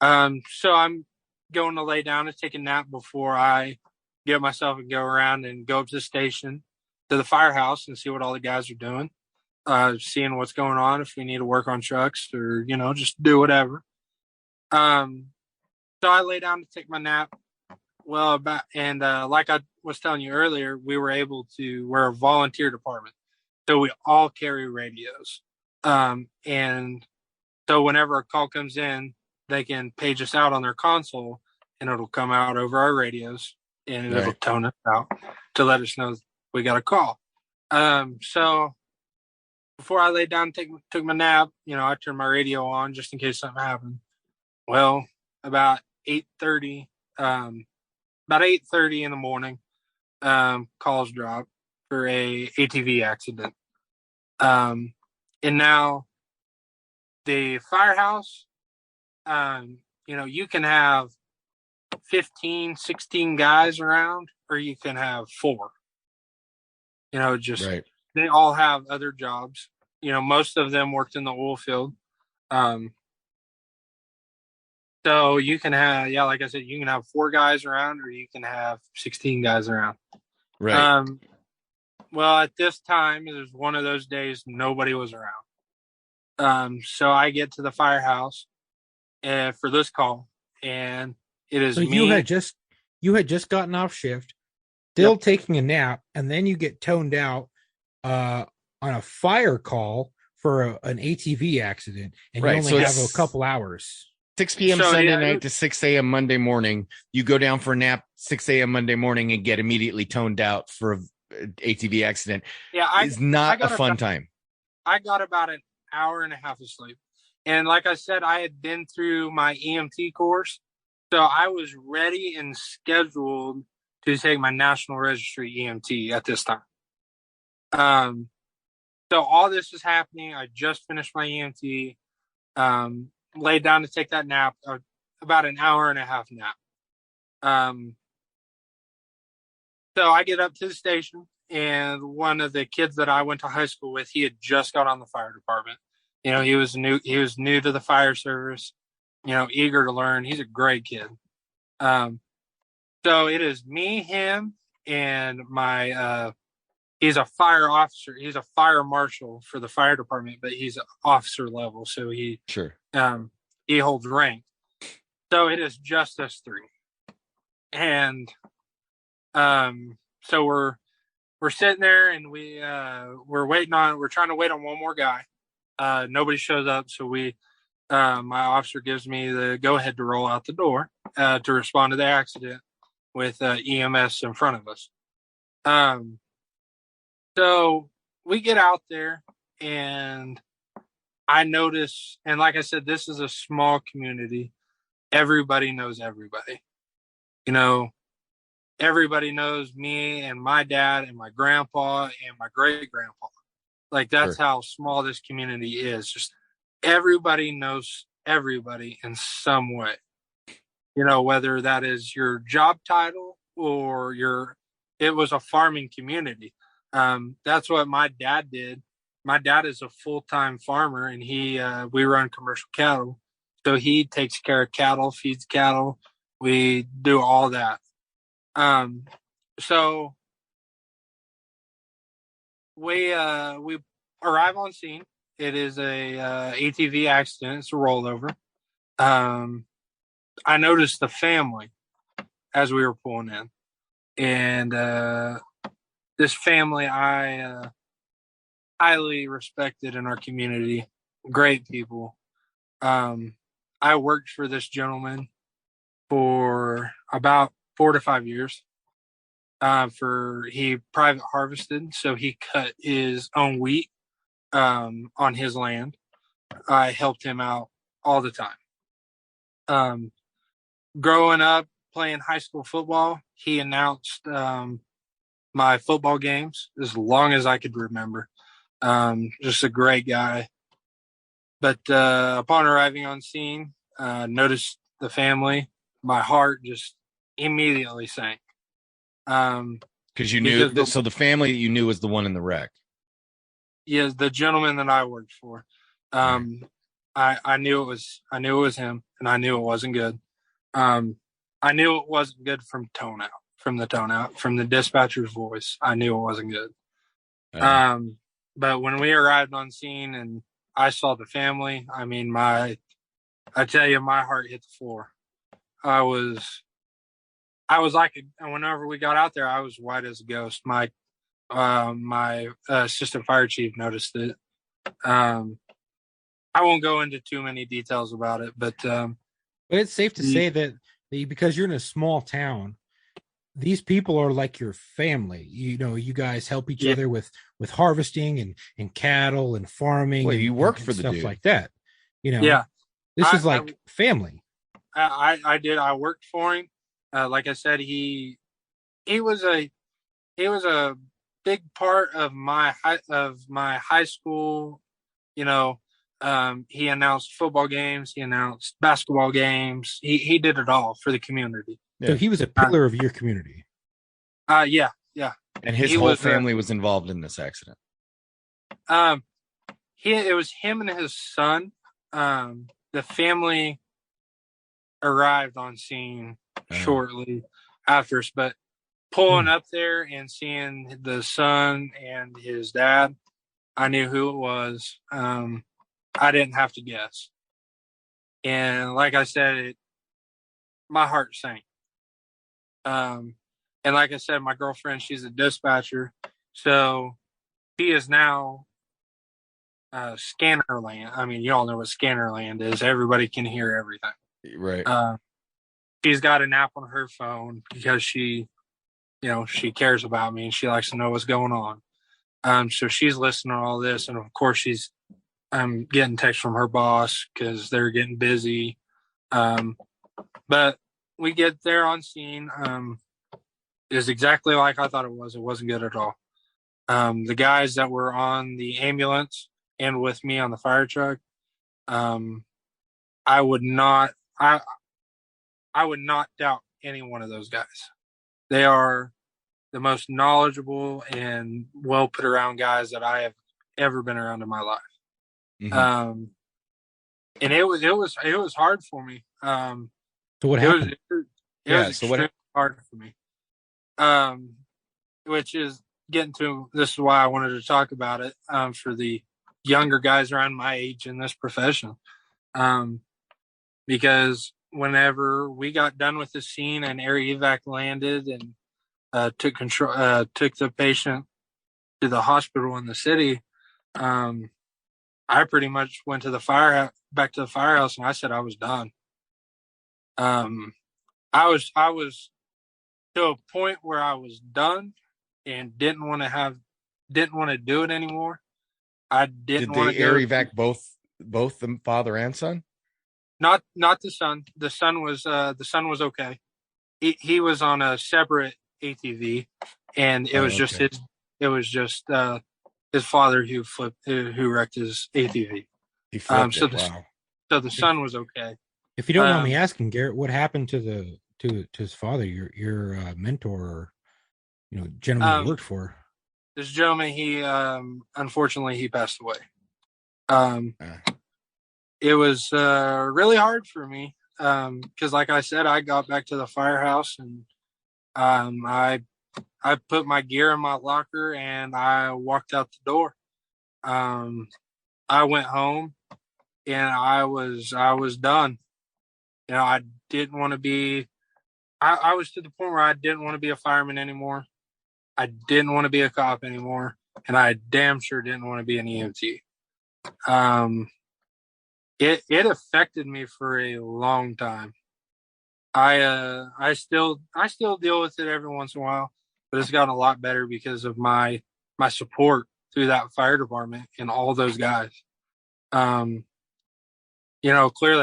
So I'm going to lay down and take a nap before I get myself and go around and go up to the station, to the firehouse, and see what all the guys are doing. Seeing what's going on, if we need to work on trucks or, just do whatever. So I lay down to take my nap. Well, like I was telling you earlier, we're a volunteer department. So we all carry radios. And so whenever a call comes in, they can page us out on their console, and it'll come out over our radios, and it'll tone us out to let us know we got a call. So before I laid down and took my nap, I turned my radio on just in case something happened. Well, about 8:30 in the morning, calls drop for a ATV accident. And now the firehouse, you can have 15, 16 guys around, or you can have 4. Right. They all have other jobs. Most of them worked in the oil field. So you can have, like I said, you can have 4 guys around, or you can have 16 guys around. Right. Well, at this time, it was one of those days nobody was around. So I get to the firehouse for this call, and it is so me. You had just gotten off shift, still taking a nap, and then you get toned out on a fire call for an ATV accident, and you only have a couple hours. 6 p.m. Sunday night to 6 a.m. Monday morning. You go down for a nap 6 a.m. Monday morning and get immediately toned out for an ATV accident. Yeah, it's not a fun time. I got about an hour and a half of sleep. And like I said, I had been through my EMT course. So I was ready and scheduled to take my National Registry EMT at this time. So all this is happening. I just finished my EMT, laid down to take that nap, about an hour and a half nap. So I get up to the station, and one of the kids that I went to high school with, he had just got on the fire department. He was new to the fire service, eager to learn. He's a great kid. So it is me, him, and my he's a fire officer. He's a fire marshal for the fire department, but he's officer level. So he holds rank. So it is just us 3. And so we're sitting there, and we're trying to wait on one more guy. Nobody shows up. So my officer gives me the go ahead to roll out the door, to respond to the accident with EMS in front of us. So we get out there, and I notice, and like I said, this is a small community. Everybody knows everybody. Everybody knows me and my dad and my grandpa and my great grandpa. Like, that's how small this community is. Just everybody knows everybody in some way. Whether that is your job title or it was a farming community. That's what my dad did. My dad is a full-time farmer, and we run commercial cattle. So he takes care of cattle, feeds cattle. We do all that. So we arrive on scene. It is a ATV accident. It's a rollover. I noticed the family as we were pulling in, and this family I highly respected in our community. Great people. I worked for this gentleman for about 4 to 5 years. He private harvested, so he cut his own wheat on his land. I helped him out all the time. Growing up, playing high school football, he announced my football games as long as I could remember. Just a great guy. But upon arriving on scene, noticed the family. My heart just immediately sank. Because you knew, so the family that you knew was the one in the wreck. Yeah, the gentleman that I worked for. I knew it was him, and I knew it wasn't good. I knew it wasn't good from the tone out, from the dispatcher's voice. I knew it wasn't good. But when we arrived on scene and I saw the family, I mean, I tell you, my heart hit the floor. I was like, whenever we got out there, I was white as a ghost. My assistant fire chief noticed it. I won't go into too many details about it, but it's safe to say that because you're in a small town, these people are like your family. You guys help each other with harvesting and cattle and farming. Well, you work and for the stuff dude. like that. This is like family. I did. I worked for him. Like I said, he was a big part of my high school, He announced football games. He announced basketball games. He did it all for the community. So he was a pillar of your community. Yeah. And his whole family was involved in this accident. It was him and his son. The family arrived on scene shortly after, but pulling up there and seeing the son and his dad, I knew who it was. I didn't have to guess. And like I said, my heart sank. And like I said, my girlfriend, she's a dispatcher. So she is now scanner land. I mean, you all know what scanner land is. Everybody can hear everything. Right. She's got an app on her phone because she cares about me and she likes to know what's going on. So she's listening to all this. And of course she's getting texts from her boss because they're getting busy. But we get there on scene. Is exactly like I thought it was. It wasn't good at all. The guys that were on the ambulance and with me on the fire truck, I would not doubt any one of those guys. They are the most knowledgeable and well put around guys that I have ever been around in my life. Mm-hmm. And it was hard for me. So what happened? It was extremely hard for me. Which is getting to, this is why I wanted to talk about it, for the younger guys around my age in this profession. Because whenever we got done with the scene and air evac landed and took the patient to the hospital in the city, I pretty much went to back to the firehouse and I said I was done. I was to a point where I was done and didn't want to do it anymore. I didn't want to. Did they air evac both the father and son? Not the son. The son was okay. He was on a separate ATV, and it was just his father who wrecked his ATV. He flipped so the son was okay. If you don't mind me asking, Garrett, what happened to his father, your mentor, or gentleman you worked for? This gentleman, he unfortunately he passed away. It was really hard for me because, like I said, I got back to the firehouse and I put my gear in my locker and I walked out the door. I went home and I was done. I didn't want to be. I was to the point where I didn't want to be a fireman anymore. I didn't want to be a cop anymore, and I damn sure didn't want to be an EMT. It affected me for a long time. I still deal with it every once in a while, but it's gotten a lot better because of my support through that fire department and all those guys. Clearly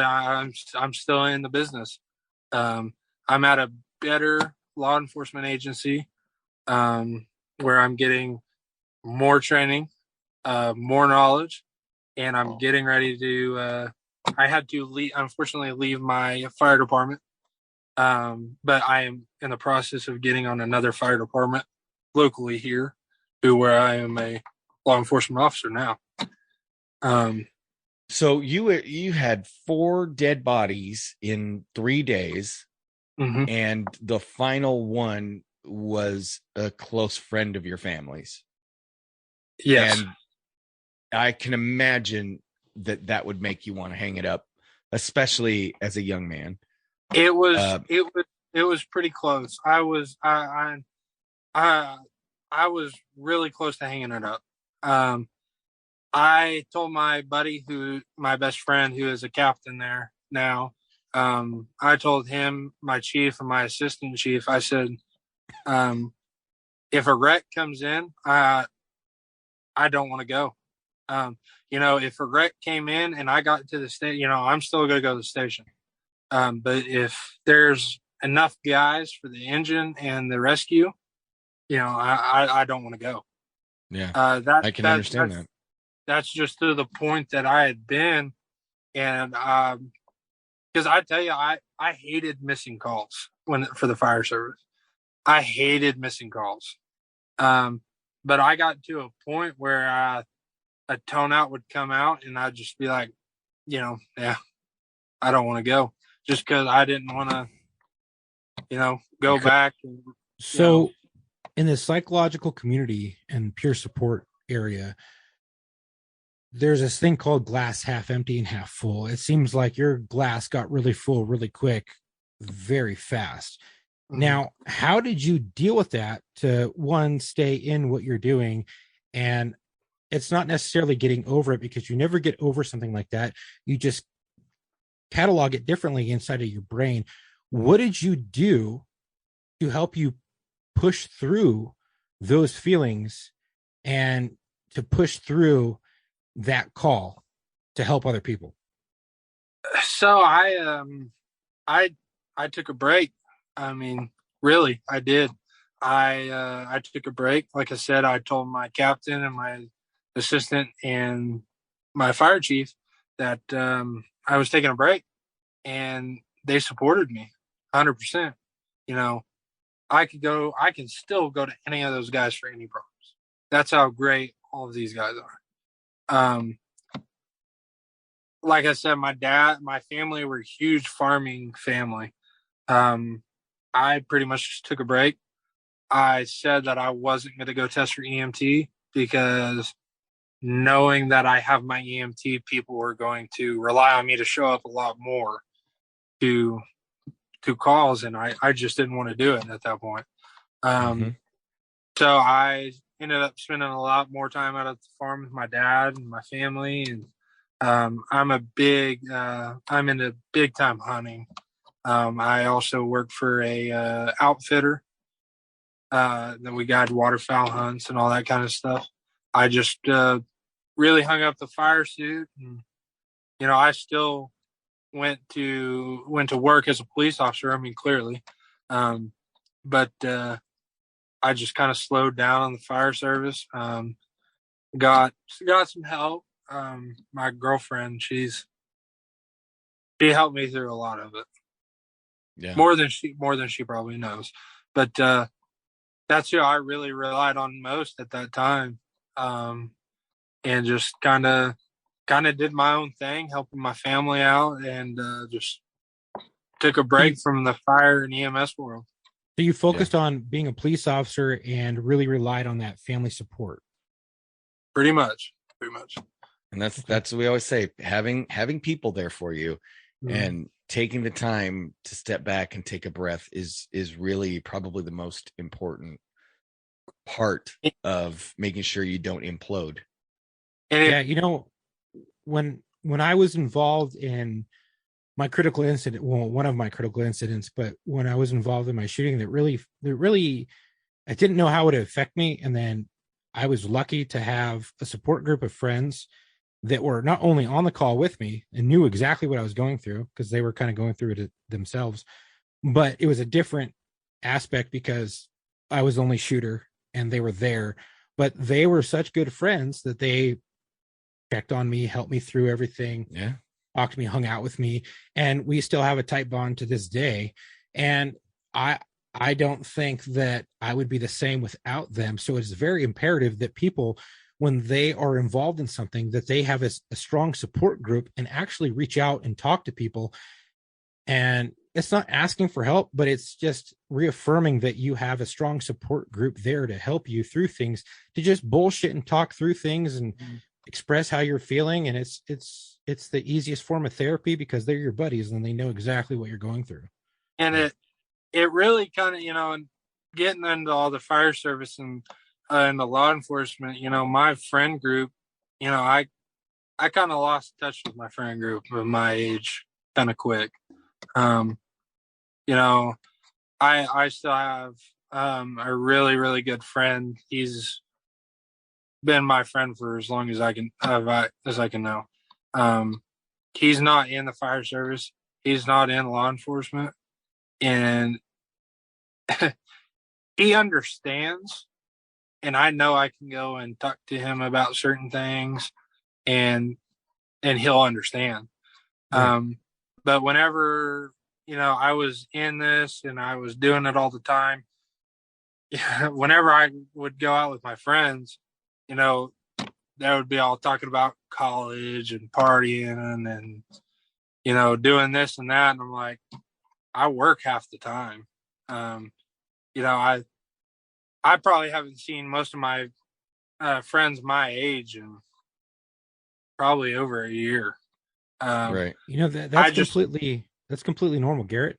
I'm still in the business. I'm at a better law enforcement agency where I'm getting more training, more knowledge, and I'm getting ready to. I had to unfortunately leave my fire department, but I am in the process of getting on another fire department locally here, where I am a law enforcement officer now. So you had 4 dead bodies in 3 days, mm-hmm. and the final one was a close friend of your family's. Yes. And I can imagine that would make you want to hang it up, especially as a young man. It was pretty close. I was really close to hanging it up. I told my buddy, my best friend, who is a captain there now, I told him, my chief and my assistant chief, I said, if a wreck comes in, I don't want to go. If a wreck came in and I got to the station, I'm still going to go to the station. But if there's enough guys for the engine and the rescue, I don't want to go. Yeah, I can understand that. that's just to the point that I had been. And because I tell you, I hated missing calls for the fire service. I hated missing calls. But I got to a point where a tone out would come out, and I'd just be like, yeah, I don't want to go, just because I didn't want to, go back. And, so, in the psychological community and peer support area, there's this thing called glass half empty and half full. It seems like your glass got really full really quick, very fast. Mm-hmm. Now, how did you deal with that to, one, stay in what you're doing? And it's not necessarily getting over it, because you never get over something like that. You just catalog it differently inside of your brain. What did you do to help you push through those feelings and to push through that call to help other people? So I took a break. I mean, really, I did. I took a break. Like I said, I told my captain and my assistant and my fire chief that I was taking a break, and they supported me 100%. I can still go to any of those guys for any problems. That's how great all of these guys are. Like I said, my family were a huge farming family. I pretty much just took a break. I said that I wasn't going to go test for EMT, because knowing that I have my EMT, people were going to rely on me to show up a lot more to calls, and I just didn't want to do it at that point. So I ended up spending a lot more time out at the farm with my dad and my family, and I'm into big time hunting. I also work for a outfitter. Then we guide waterfowl hunts and all that kind of stuff. I just really hung up the fire suit, and I still went to work as a police officer. I mean, clearly, but I just kind of slowed down on the fire service. Got some help. My girlfriend, she helped me through a lot of it. Yeah, more than she probably knows. But that's who I really relied on most at that time, and just kind of did my own thing, helping my family out, and just took a break from the fire and EMS world. So you focused on being a police officer and really relied on that family support. Pretty much. And that's what we always say, having people there for you, and taking the time to step back and take a breath is really probably the most important part of making sure you don't implode. Yeah, when I was involved in my critical incident, well, one of my critical incidents, but when I was involved in my shooting, that really, I didn't know how it would affect me. And then I was lucky to have a support group of friends that were not only on the call with me and knew exactly what I was going through, because they were kind of going through it themselves, but it was a different aspect because I was the only shooter and they were there, but they were such good friends that they checked on me, helped me through everything. Yeah. Talked to me, hung out with me, and we still have a tight bond to this day. And I don't think that I would be the same without them. So it's very imperative that people, when they are involved in something, that they have a strong support group and actually reach out and talk to people. And it's not asking for help, but it's just reaffirming that you have a strong support group there to help you through things, to just bullshit and talk through things and express how you're feeling. And it's the easiest form of therapy, because they're your buddies and they know exactly what you're going through. And it really kind of, getting into all the fire service and the law enforcement, my friend group, I kind of lost touch with my friend group of my age kind of quick. I still have a really, really good friend. He's been my friend for as long as I can know. He's not in the fire service. He's not in law enforcement, and he understands. And I know I can go and talk to him about certain things, and he'll understand. Right. But whenever, I was in this and I was doing it all the time, whenever I would go out with my friends, they would be all talking about college and partying and, doing this and that. And I'm like, I work half the time. I probably haven't seen most of my friends my age in probably over a year. Right. That's completely normal, Garrett.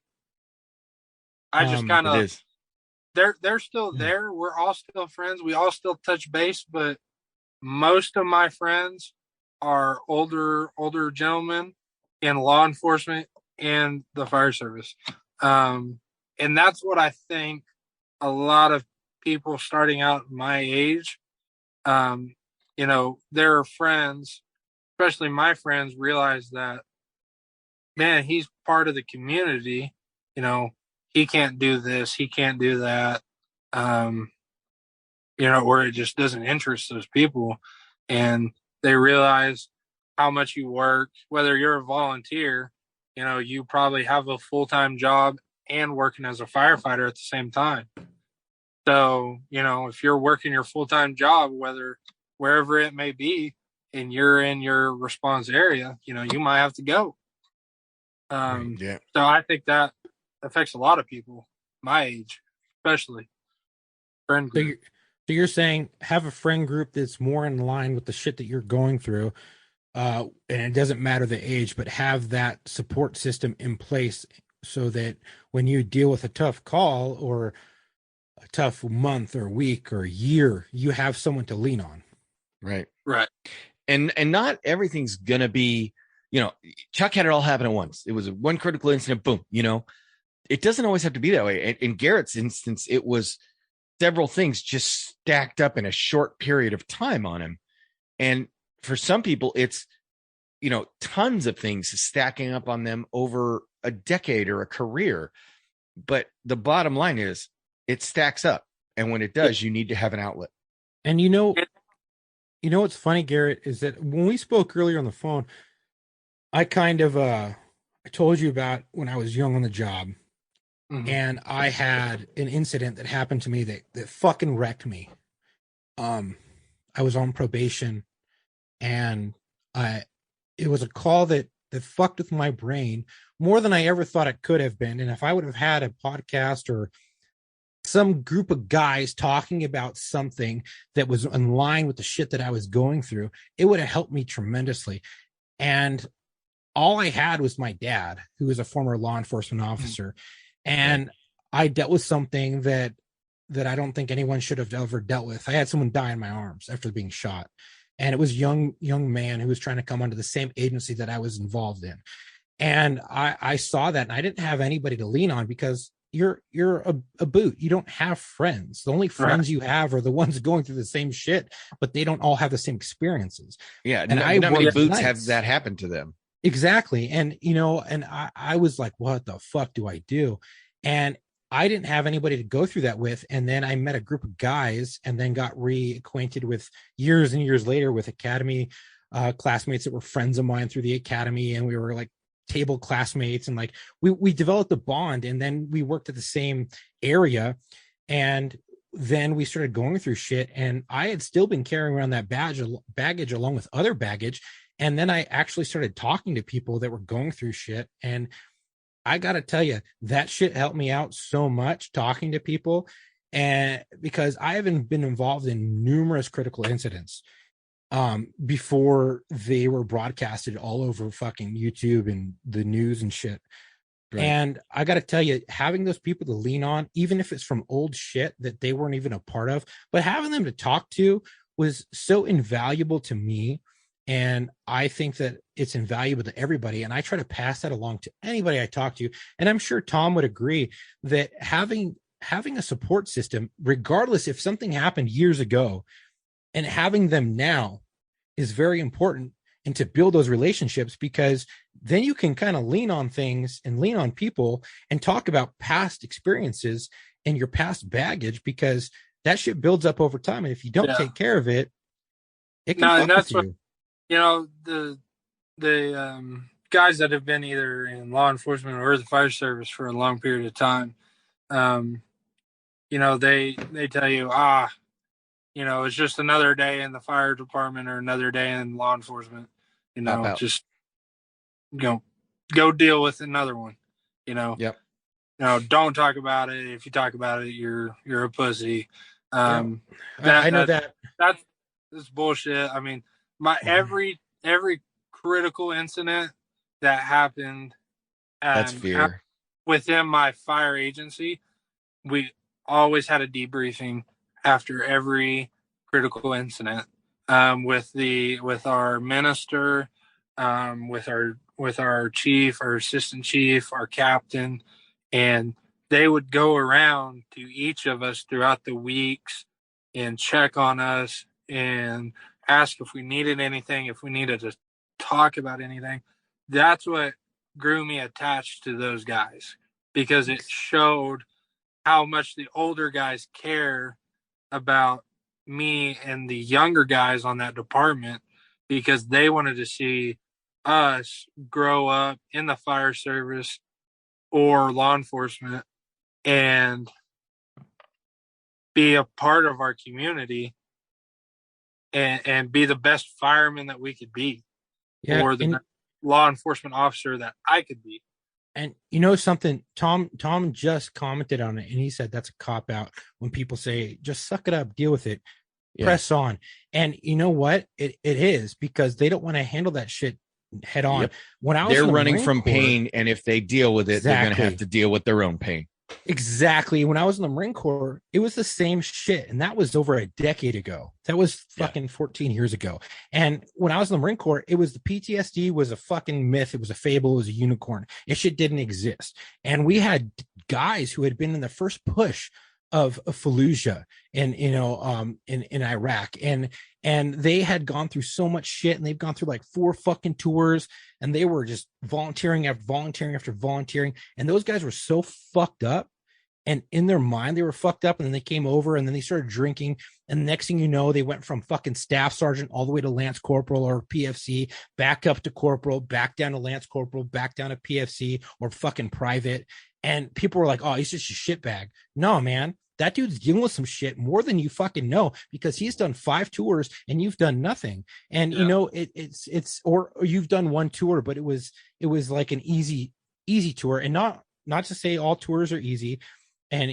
I just kind It of, is. they're still there. We're all still friends. We all still touch base, but most of my friends are older gentlemen in law enforcement and the fire service. And that's what I think a lot of people starting out my age, their friends, especially my friends, realize that, man, he's part of the community. He can't do this, he can't do that. Or it just doesn't interest those people. And they realize how much you work, whether you're a volunteer, you probably have a full-time job and working as a firefighter at the same time. So, if you're working your full-time job, wherever it may be, and you're in your response area, you might have to go. So I think that affects a lot of people my age, especially friend group. So you're saying have a friend group that's more in line with the shit that you're going through, and it doesn't matter the age, but have that support system in place so that when you deal with a tough call or a tough month or week or year, you have someone to lean on. Right. And not everything's gonna be, Chuck had it all happen at once. It was one critical incident, boom. It doesn't always have to be that way. In Garrett's instance, it was several things just stacked up in a short period of time on him. And for some people, it's, tons of things stacking up on them over a decade or a career. But the bottom line is it stacks up. And when it does, you need to have an outlet. And what's funny, Garrett, is that when we spoke earlier on the phone, I kind of, I told you about when I was young on the job. Mm-hmm. And I had an incident that happened to me that fucking wrecked me. I was on probation, and it was a call that fucked with my brain more than I ever thought it could have been. And if I would have had a podcast or some group of guys talking about something that was in line with the shit that I was going through, it would have helped me tremendously. And all I had was my dad, who was a former law enforcement officer. And I dealt with something that I don't think anyone should have ever dealt with. I had someone die in my arms after being shot. And it was a young man who was trying to come onto the same agency that I was involved in. And I saw that, and I didn't have anybody to lean on because you're a boot. You don't have friends. The only friends you have are the ones going through the same shit, but they don't all have the same experiences. Yeah. And not many boots have that happen to them. Exactly. And, I was like, what the fuck do I do? And I didn't have anybody to go through that with. And then I met a group of guys and then got reacquainted with years and years later with academy classmates that were friends of mine through the academy. And we were like table classmates, and like we developed a bond, and then we worked at the same area. And then we started going through shit, and I had still been carrying around that baggage along with other baggage. And then I actually started talking to people that were going through shit. And I got to tell you, that shit helped me out so much, talking to people. And because I haven't been involved in numerous critical incidents before they were broadcasted all over fucking YouTube and the news and shit. Right. And I got to tell you, having those people to lean on, even if it's from old shit that they weren't even a part of, but having them to talk to was so invaluable to me. And I think that it's invaluable to everybody. And I try to pass that along to anybody I talk to. And I'm sure Tom would agree that having a support system, regardless if something happened years ago, and having them now is very important, and to build those relationships, because then you can kind of lean on things and lean on people and talk about past experiences and your past baggage, because that shit builds up over time. And if you don't take care of it, it can fuck with you. The guys that have been either in law enforcement or the fire service for a long period of time, they tell you, it's just another day in the fire department or another day in law enforcement. Pop out. Just go deal with another one. Yep. Don't talk about it. If you talk about it, you're a pussy. I know that's bullshit. I mean, every critical incident that happened that's fear within my fire agency, we always had a debriefing after every critical incident with our minister, with our chief, our assistant chief, our captain, and they would go around to each of us throughout the weeks and check on us and ask if we needed anything, if we needed to talk about anything. That's what grew me attached to those guys, because it showed how much the older guys care about me and the younger guys on that department, because they wanted to see us grow up in the fire service or law enforcement and be a part of our community and be the best fireman that we could be, or the law enforcement officer that I could be. And something, Tom just commented on it, and he said that's a cop out when people say, just suck it up, deal with it, press on. And you know what? It is, because they don't want to handle that shit head on. Yep. When I was they're running from pain, and if they deal with it, they're going to have to deal with their own pain. Exactly. When I was in the Marine Corps, it was the same shit. And that was over a decade ago. That was fucking 14 years ago. And when I was in the Marine Corps, it was the PTSD was a fucking myth. It was a fable. It was a unicorn. It shit didn't exist. And we had guys who had been in the first push of Fallujah and, in Iraq. And they had gone through so much shit, and they've gone through like 4 fucking tours, and they were just volunteering after volunteering after volunteering. And those guys were so fucked up, and in their mind, they were fucked up. And then they came over, and then they started drinking. And the next thing you know, they went from fucking staff sergeant all the way to Lance Corporal or PFC, back up to corporal, back down to Lance Corporal, back down to PFC or fucking private. And people were like, oh, he's just a shitbag. No, man. That dude's dealing with some shit more than you fucking know, because he's done 5 tours and you've done nothing. And it's or you've done 1 tour, but it was like an easy tour. And not to say all tours are easy. And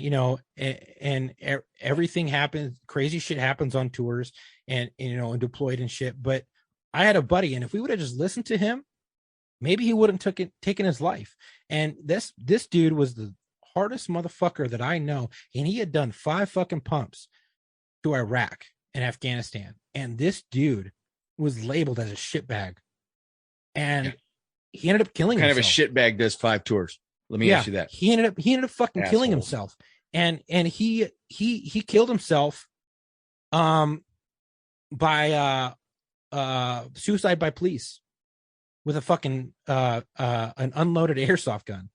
everything happens, crazy shit happens on tours, and and deployed and shit. But I had a buddy, and if we would have just listened to him, maybe he wouldn't taken his life. And this dude was the hardest motherfucker that I know, and he had done 5 fucking pumps to Iraq and Afghanistan, and this dude was labeled as a shitbag, and he ended up killing himself. Kind of a shitbag does 5 tours. Let me ask you that. He ended up fucking killing himself, and he killed himself by suicide by police with a fucking an unloaded airsoft gun,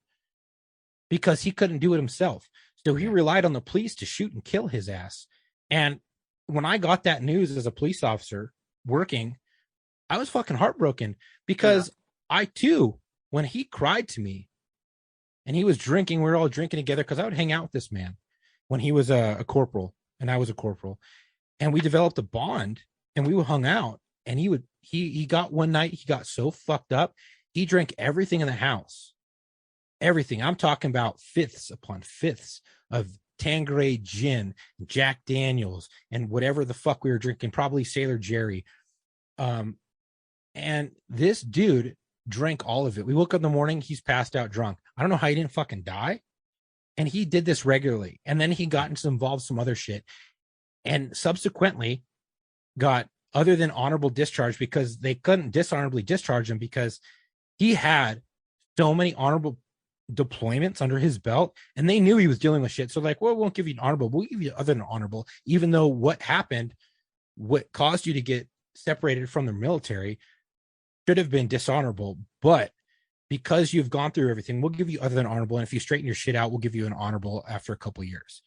because he couldn't do it himself. So he relied on the police to shoot and kill his ass. And when I got that news as a police officer working, I was fucking heartbroken, because I too, when he cried to me and he was drinking, we were all drinking together, because I would hang out with this man when he was a corporal and I was a corporal, and we developed a bond, and we hung out, and he got one night, he got so fucked up, he drank everything in the house. Everything. I'm talking about 5ths upon 5ths of Tanqueray gin, Jack Daniels, and whatever the fuck we were drinking, probably Sailor Jerry. And this dude drank all of it. We woke up in the morning, he's passed out drunk. I don't know how he didn't fucking die. And he did this regularly. And then he got involved some other shit, and subsequently got other than honorable discharge, because they couldn't dishonorably discharge him because he had so many honorable deployments under his belt, and they knew he was dealing with shit. So like, well, we won't give you an honorable, we'll give you other than honorable, even though what happened, what caused you to get separated from the military should have been dishonorable, but because you've gone through everything, we'll give you other than honorable. And if you straighten your shit out, we'll give you an honorable after a couple of years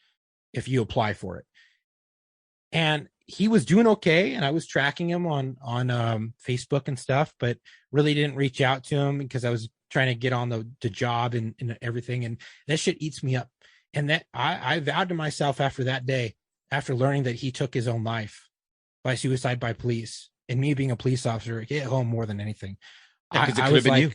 if you apply for it. And he was doing okay, and I was tracking him on Facebook and stuff, but really didn't reach out to him because I was trying to get on the job and everything, and that shit eats me up. And that I vowed to myself after that day, after learning that he took his own life by suicide by police, and me being a police officer, it hit home more than anything. Yeah, because it could have been you.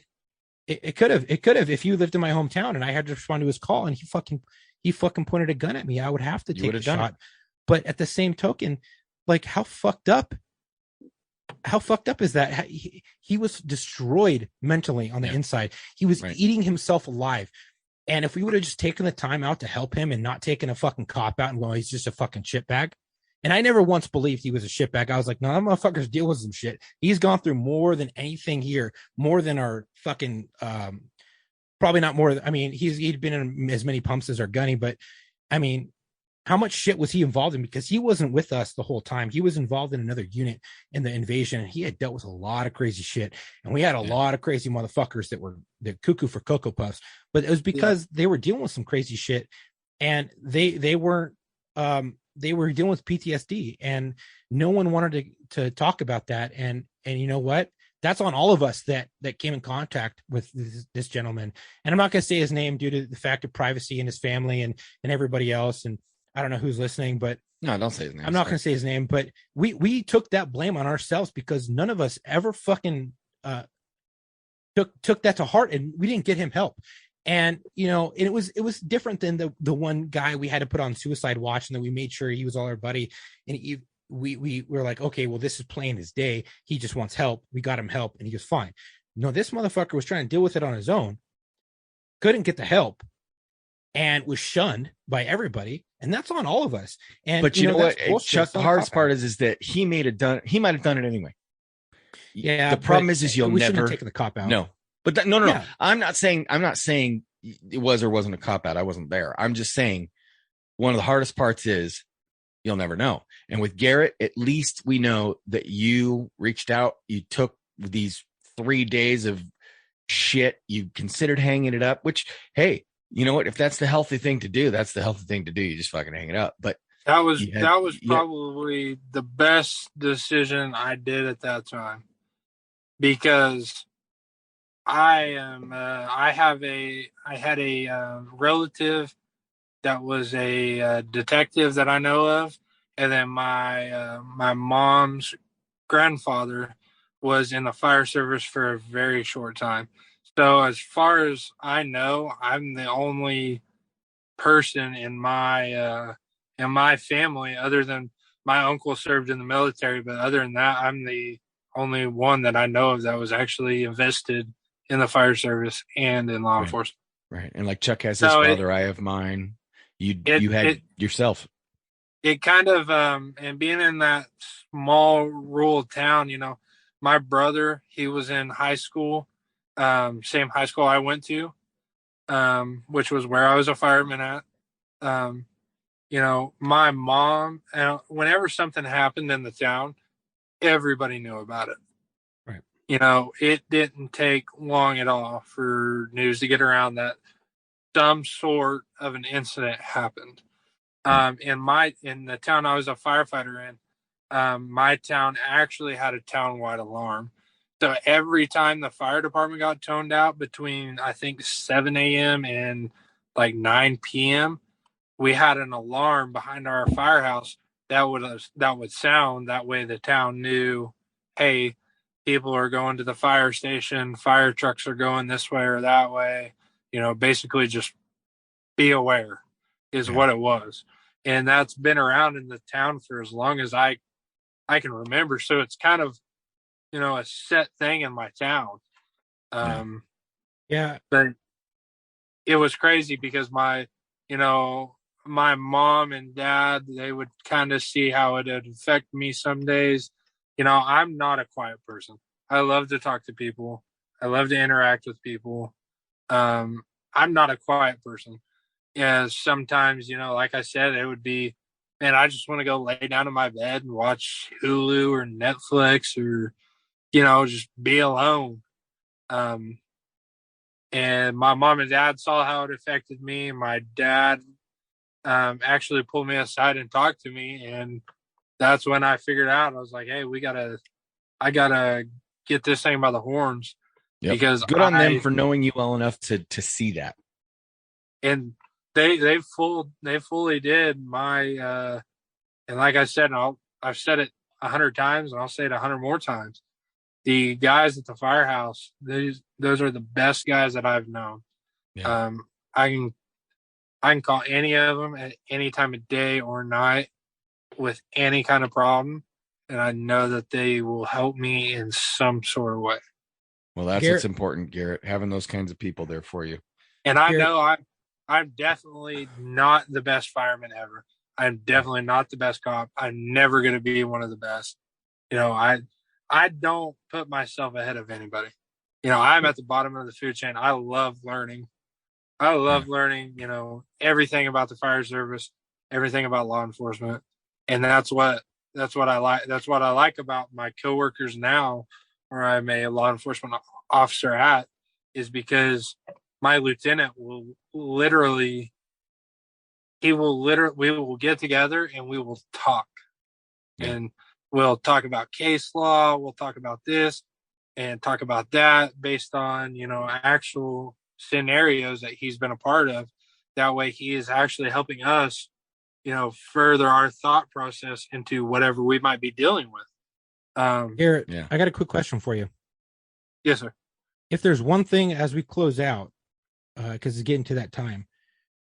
It could have if you lived in my hometown and I had to respond to his call and he fucking pointed a gun at me, I would have to take the shot. But at the same token, like, how fucked up is that? He was destroyed mentally on the inside. He was eating himself alive. And if we would have just taken the time out to help him and not taken a fucking cop out and going, he's just a fucking shitbag. And I never once believed he was a shitbag. I was like, no, that motherfucker's deal with some shit. He's gone through more than anything here, more than our fucking, probably not more. I mean, he'd been in as many pumps as our gunny, but I mean, how much shit was he involved in? Because he wasn't with us the whole time. He was involved in another unit in the invasion, and he had dealt with a lot of crazy shit. And we had a lot of crazy motherfuckers that were the cuckoo for Cocoa Puffs. But it was because they were dealing with some crazy shit, and they were dealing with PTSD, and no one wanted to talk about that. And you know what? That's on all of us that came in contact with this gentleman. And I'm not going to say his name due to the fact of privacy and his family and everybody else. And I don't know who's listening, but no, don't say his name. I'm not going to say his name, but we took that blame on ourselves because none of us ever fucking took that to heart, and we didn't get him help. And you know, it was different than the one guy we had to put on suicide watch, and then we made sure he was all our buddy. And we were like, okay, well, this is plain as day. He just wants help. We got him help, and he was fine. No, this motherfucker was trying to deal with it on his own, couldn't get the help, and was shunned by everybody. And that's on all of us. And but you know what, Chuck, the hardest part is that he might have done it anyway. Yeah. The problem is you'll never take the cop out. No, but no. I'm not saying it was or wasn't a cop out. I wasn't there. I'm just saying one of the hardest parts is you'll never know. And with Garrett, at least we know that you reached out, you took these 3 days of shit, you considered hanging it up, which, hey, you know what? If that's the healthy thing to do, that's the healthy thing to do. You just fucking hang it up. But that was probably the best decision I did at that time, because I had a relative that was a detective that I know of, and then my mom's grandfather was in the fire service for a very short time. So as far as I know, I'm the only person in my family, other than my uncle served in the military, but other than that, I'm the only one that I know of that was actually invested in the fire service and in law enforcement. Right. And like Chuck has his father, I have mine. You had yourself. It kind of, and being in that small rural town, you know, my brother, he was in high school, same high school I went to, which was where I was a fireman at. You know, my mom, whenever something happened in the town, everybody knew about it. Right. You know, it didn't take long at all for news to get around that some sort of an incident happened. In the town I was a firefighter in, my town actually had a town-wide alarm. So every time the fire department got toned out between, I think, 7 a.m. and like 9 p.m., we had an alarm behind our firehouse that would sound. That way the town knew, hey, people are going to the fire station, fire trucks are going this way or that way. You know, basically just be aware is what it was. And that's been around in the town for as long as I can remember. So it's kind of, you know, a set thing in my town. But it was crazy because my mom and dad, they would kind of see how it would affect me some days. You know, I'm not a quiet person. I love to talk to people. I love to interact with people. I'm not a quiet person. Yeah, sometimes, you know, like I said, it would be, man, I just want to go lay down in my bed and watch Hulu or Netflix or, you know, just be alone. And my mom and dad saw how it affected me. My dad actually pulled me aside and talked to me. And that's when I figured out, I was like, hey, I gotta get this thing by the horns. Yep. Because good on them for knowing you well enough to see that. And they fully did my, and like I said, I've said it 100 times and I'll say it 100 more times. The guys at the firehouse, those are the best guys that I've known. Yeah. I can call any of them at any time of day or night with any kind of problem, and I know that they will help me in some sort of way. Well, that's what's important, Garrett, having those kinds of people there for you. And I know I'm definitely not the best fireman ever. I'm definitely not the best cop. I'm never going to be one of the best. You know, I don't put myself ahead of anybody. You know, I'm at the bottom of the food chain. I love learning. Learning, you know, everything about the fire service, everything about law enforcement. And that's what I like. That's what I like about my coworkers now, where I'm a law enforcement officer at, is because my lieutenant we will get together and we will talk. Yeah. And we'll talk about case law. We'll talk about this and talk about that based on, you know, actual scenarios that he's been a part of. That way he is actually helping us, you know, further our thought process into whatever we might be dealing with. Garrett, yeah. I got a quick question for you. Yes, sir. If there's one thing as we close out, because it's getting to that time,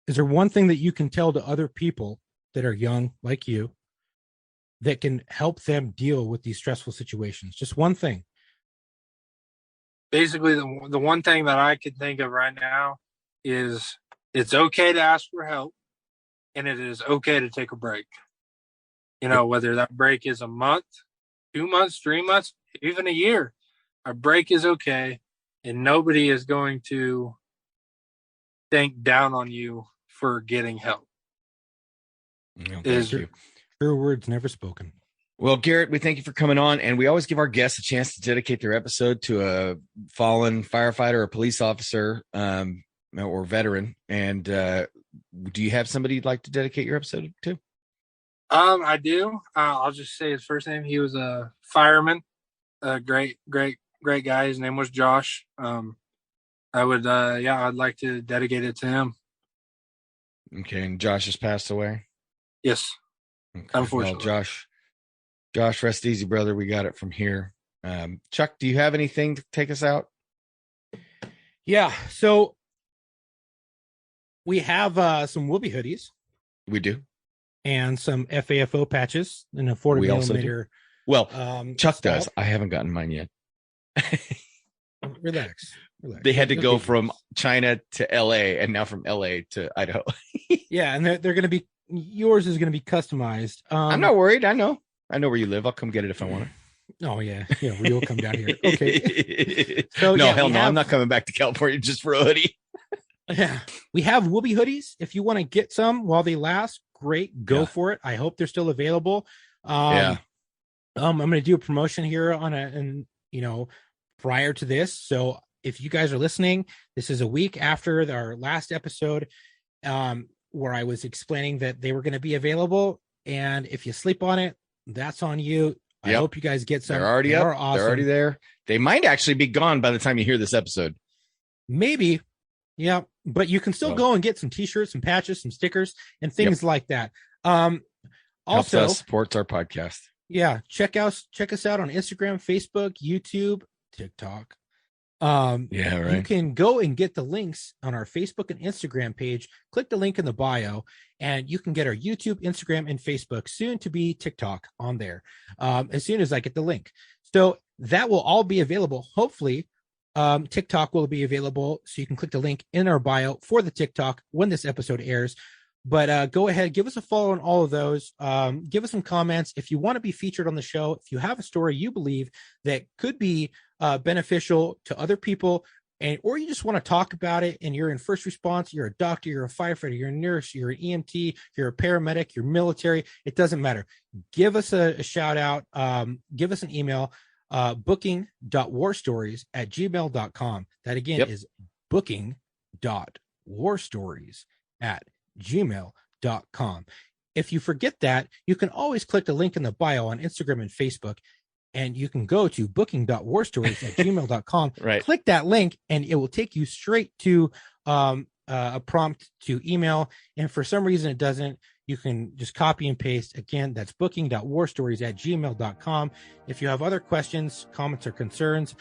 is there one thing that you can tell to other people that are young like you that can help them deal with these stressful situations? Just one thing. Basically, the one thing that I could think of right now is it's okay to ask for help, and it is okay to take a break. You know, whether that break is a month, 2 months, 3 months, even a year, a break is okay, and nobody is going to think down on you for getting help. No, thank you. True words never spoken. Well, Garrett, we thank you for coming on, and we always give our guests a chance to dedicate their episode to a fallen firefighter or police officer or veteran. And do you have somebody you'd like to dedicate your episode to? I do. I'll just say his first name. He was a fireman, a great guy. His name was Josh. I'd like to dedicate it to him. Okay, and Josh has passed away? Yes. Okay. Unfortunately. Well, Josh, rest easy, brother. We got it from here. Chuck, do you have anything to take us out? Yeah. So we have some Whoopee hoodies. We do. And some FAFO patches in a 40 millimeter. Well, Chuck does. I haven't gotten mine yet. Relax. They had to go from China to LA and now from LA to Idaho. Yeah. And they're going to be, yours is going to be customized. I'm not worried. I know where you live. I'll come get it if I want it. Oh yeah. Yeah. We'll come down here. Okay. So no, hell no. I'm not coming back to California just for a hoodie. Yeah. We have Whoopee hoodies. If you want to get some while they last, great. Go for it. I hope they're still available. I'm going to do a promotion here prior to this. So if you guys are listening, this is a week after our last episode, where I was explaining that they were going to be available. And if you sleep on it, that's on you. I hope you guys get some. They're already up. Awesome. They're already there. They might actually be gone by the time you hear this episode. Maybe. Yeah. But you can still go and get some t-shirts, some patches, some stickers, and things like that. Also supports our podcast. Yeah. Check us out on Instagram, Facebook, YouTube, TikTok. You can go and get the links on our Facebook and Instagram page. Click the link in the bio and you can get our YouTube, Instagram, and Facebook, soon to be TikTok, on there as soon as I get the link. So that will all be available. Hopefully TikTok will be available, so you can click the link in our bio for the TikTok when this episode airs. But go ahead, give us a follow on all of those. Give us some comments. If you want to be featured on the show, if you have a story you believe that could be beneficial to other people, or you just want to talk about it and you're in first response, you're a doctor, you're a firefighter, you're a nurse, you're an EMT, you're a paramedic, you're military, it doesn't matter. Give us a shout out. Give us an email, booking.warstories@gmail.com. That again is booking.warstories@gmail.com. if you forget that, you can always click the link in the bio on Instagram and Facebook, and you can go to booking.warstories@gmail.com. Right. Click that link, and it will take you straight to a prompt to email. And for some reason it doesn't, you can just copy and paste. Again, that's booking.warstories@gmail.com. If you have other questions, comments, or concerns,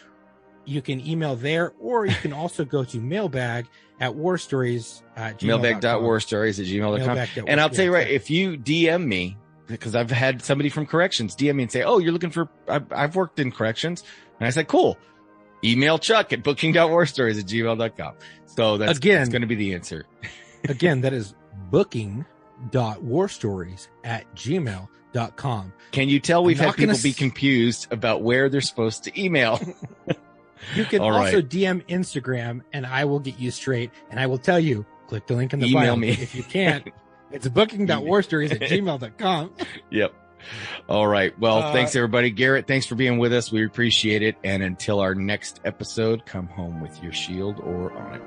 you can email there, or you can also go to mailbag@warstories@gmail.com. Mailbag.warstories@gmail.com. And I'll tell you right, if you DM me, because I've had somebody from corrections DM me and say, oh, you're looking for, I've worked in corrections. And I said, cool. Email Chuck at booking.warstories@gmail.com. So that's going to be the answer. Again, that is booking.warstories@gmail.com. Can you tell we've had people be confused about where they're supposed to email? You can also DM Instagram, and I will get you straight, and I will tell you, click the link in the bio. Email me. If you can't, it's booking.warstories@gmail.com. Yep. All right. Well, thanks, everybody. Garrett, thanks for being with us. We appreciate it. And until our next episode, come home with your shield or on it.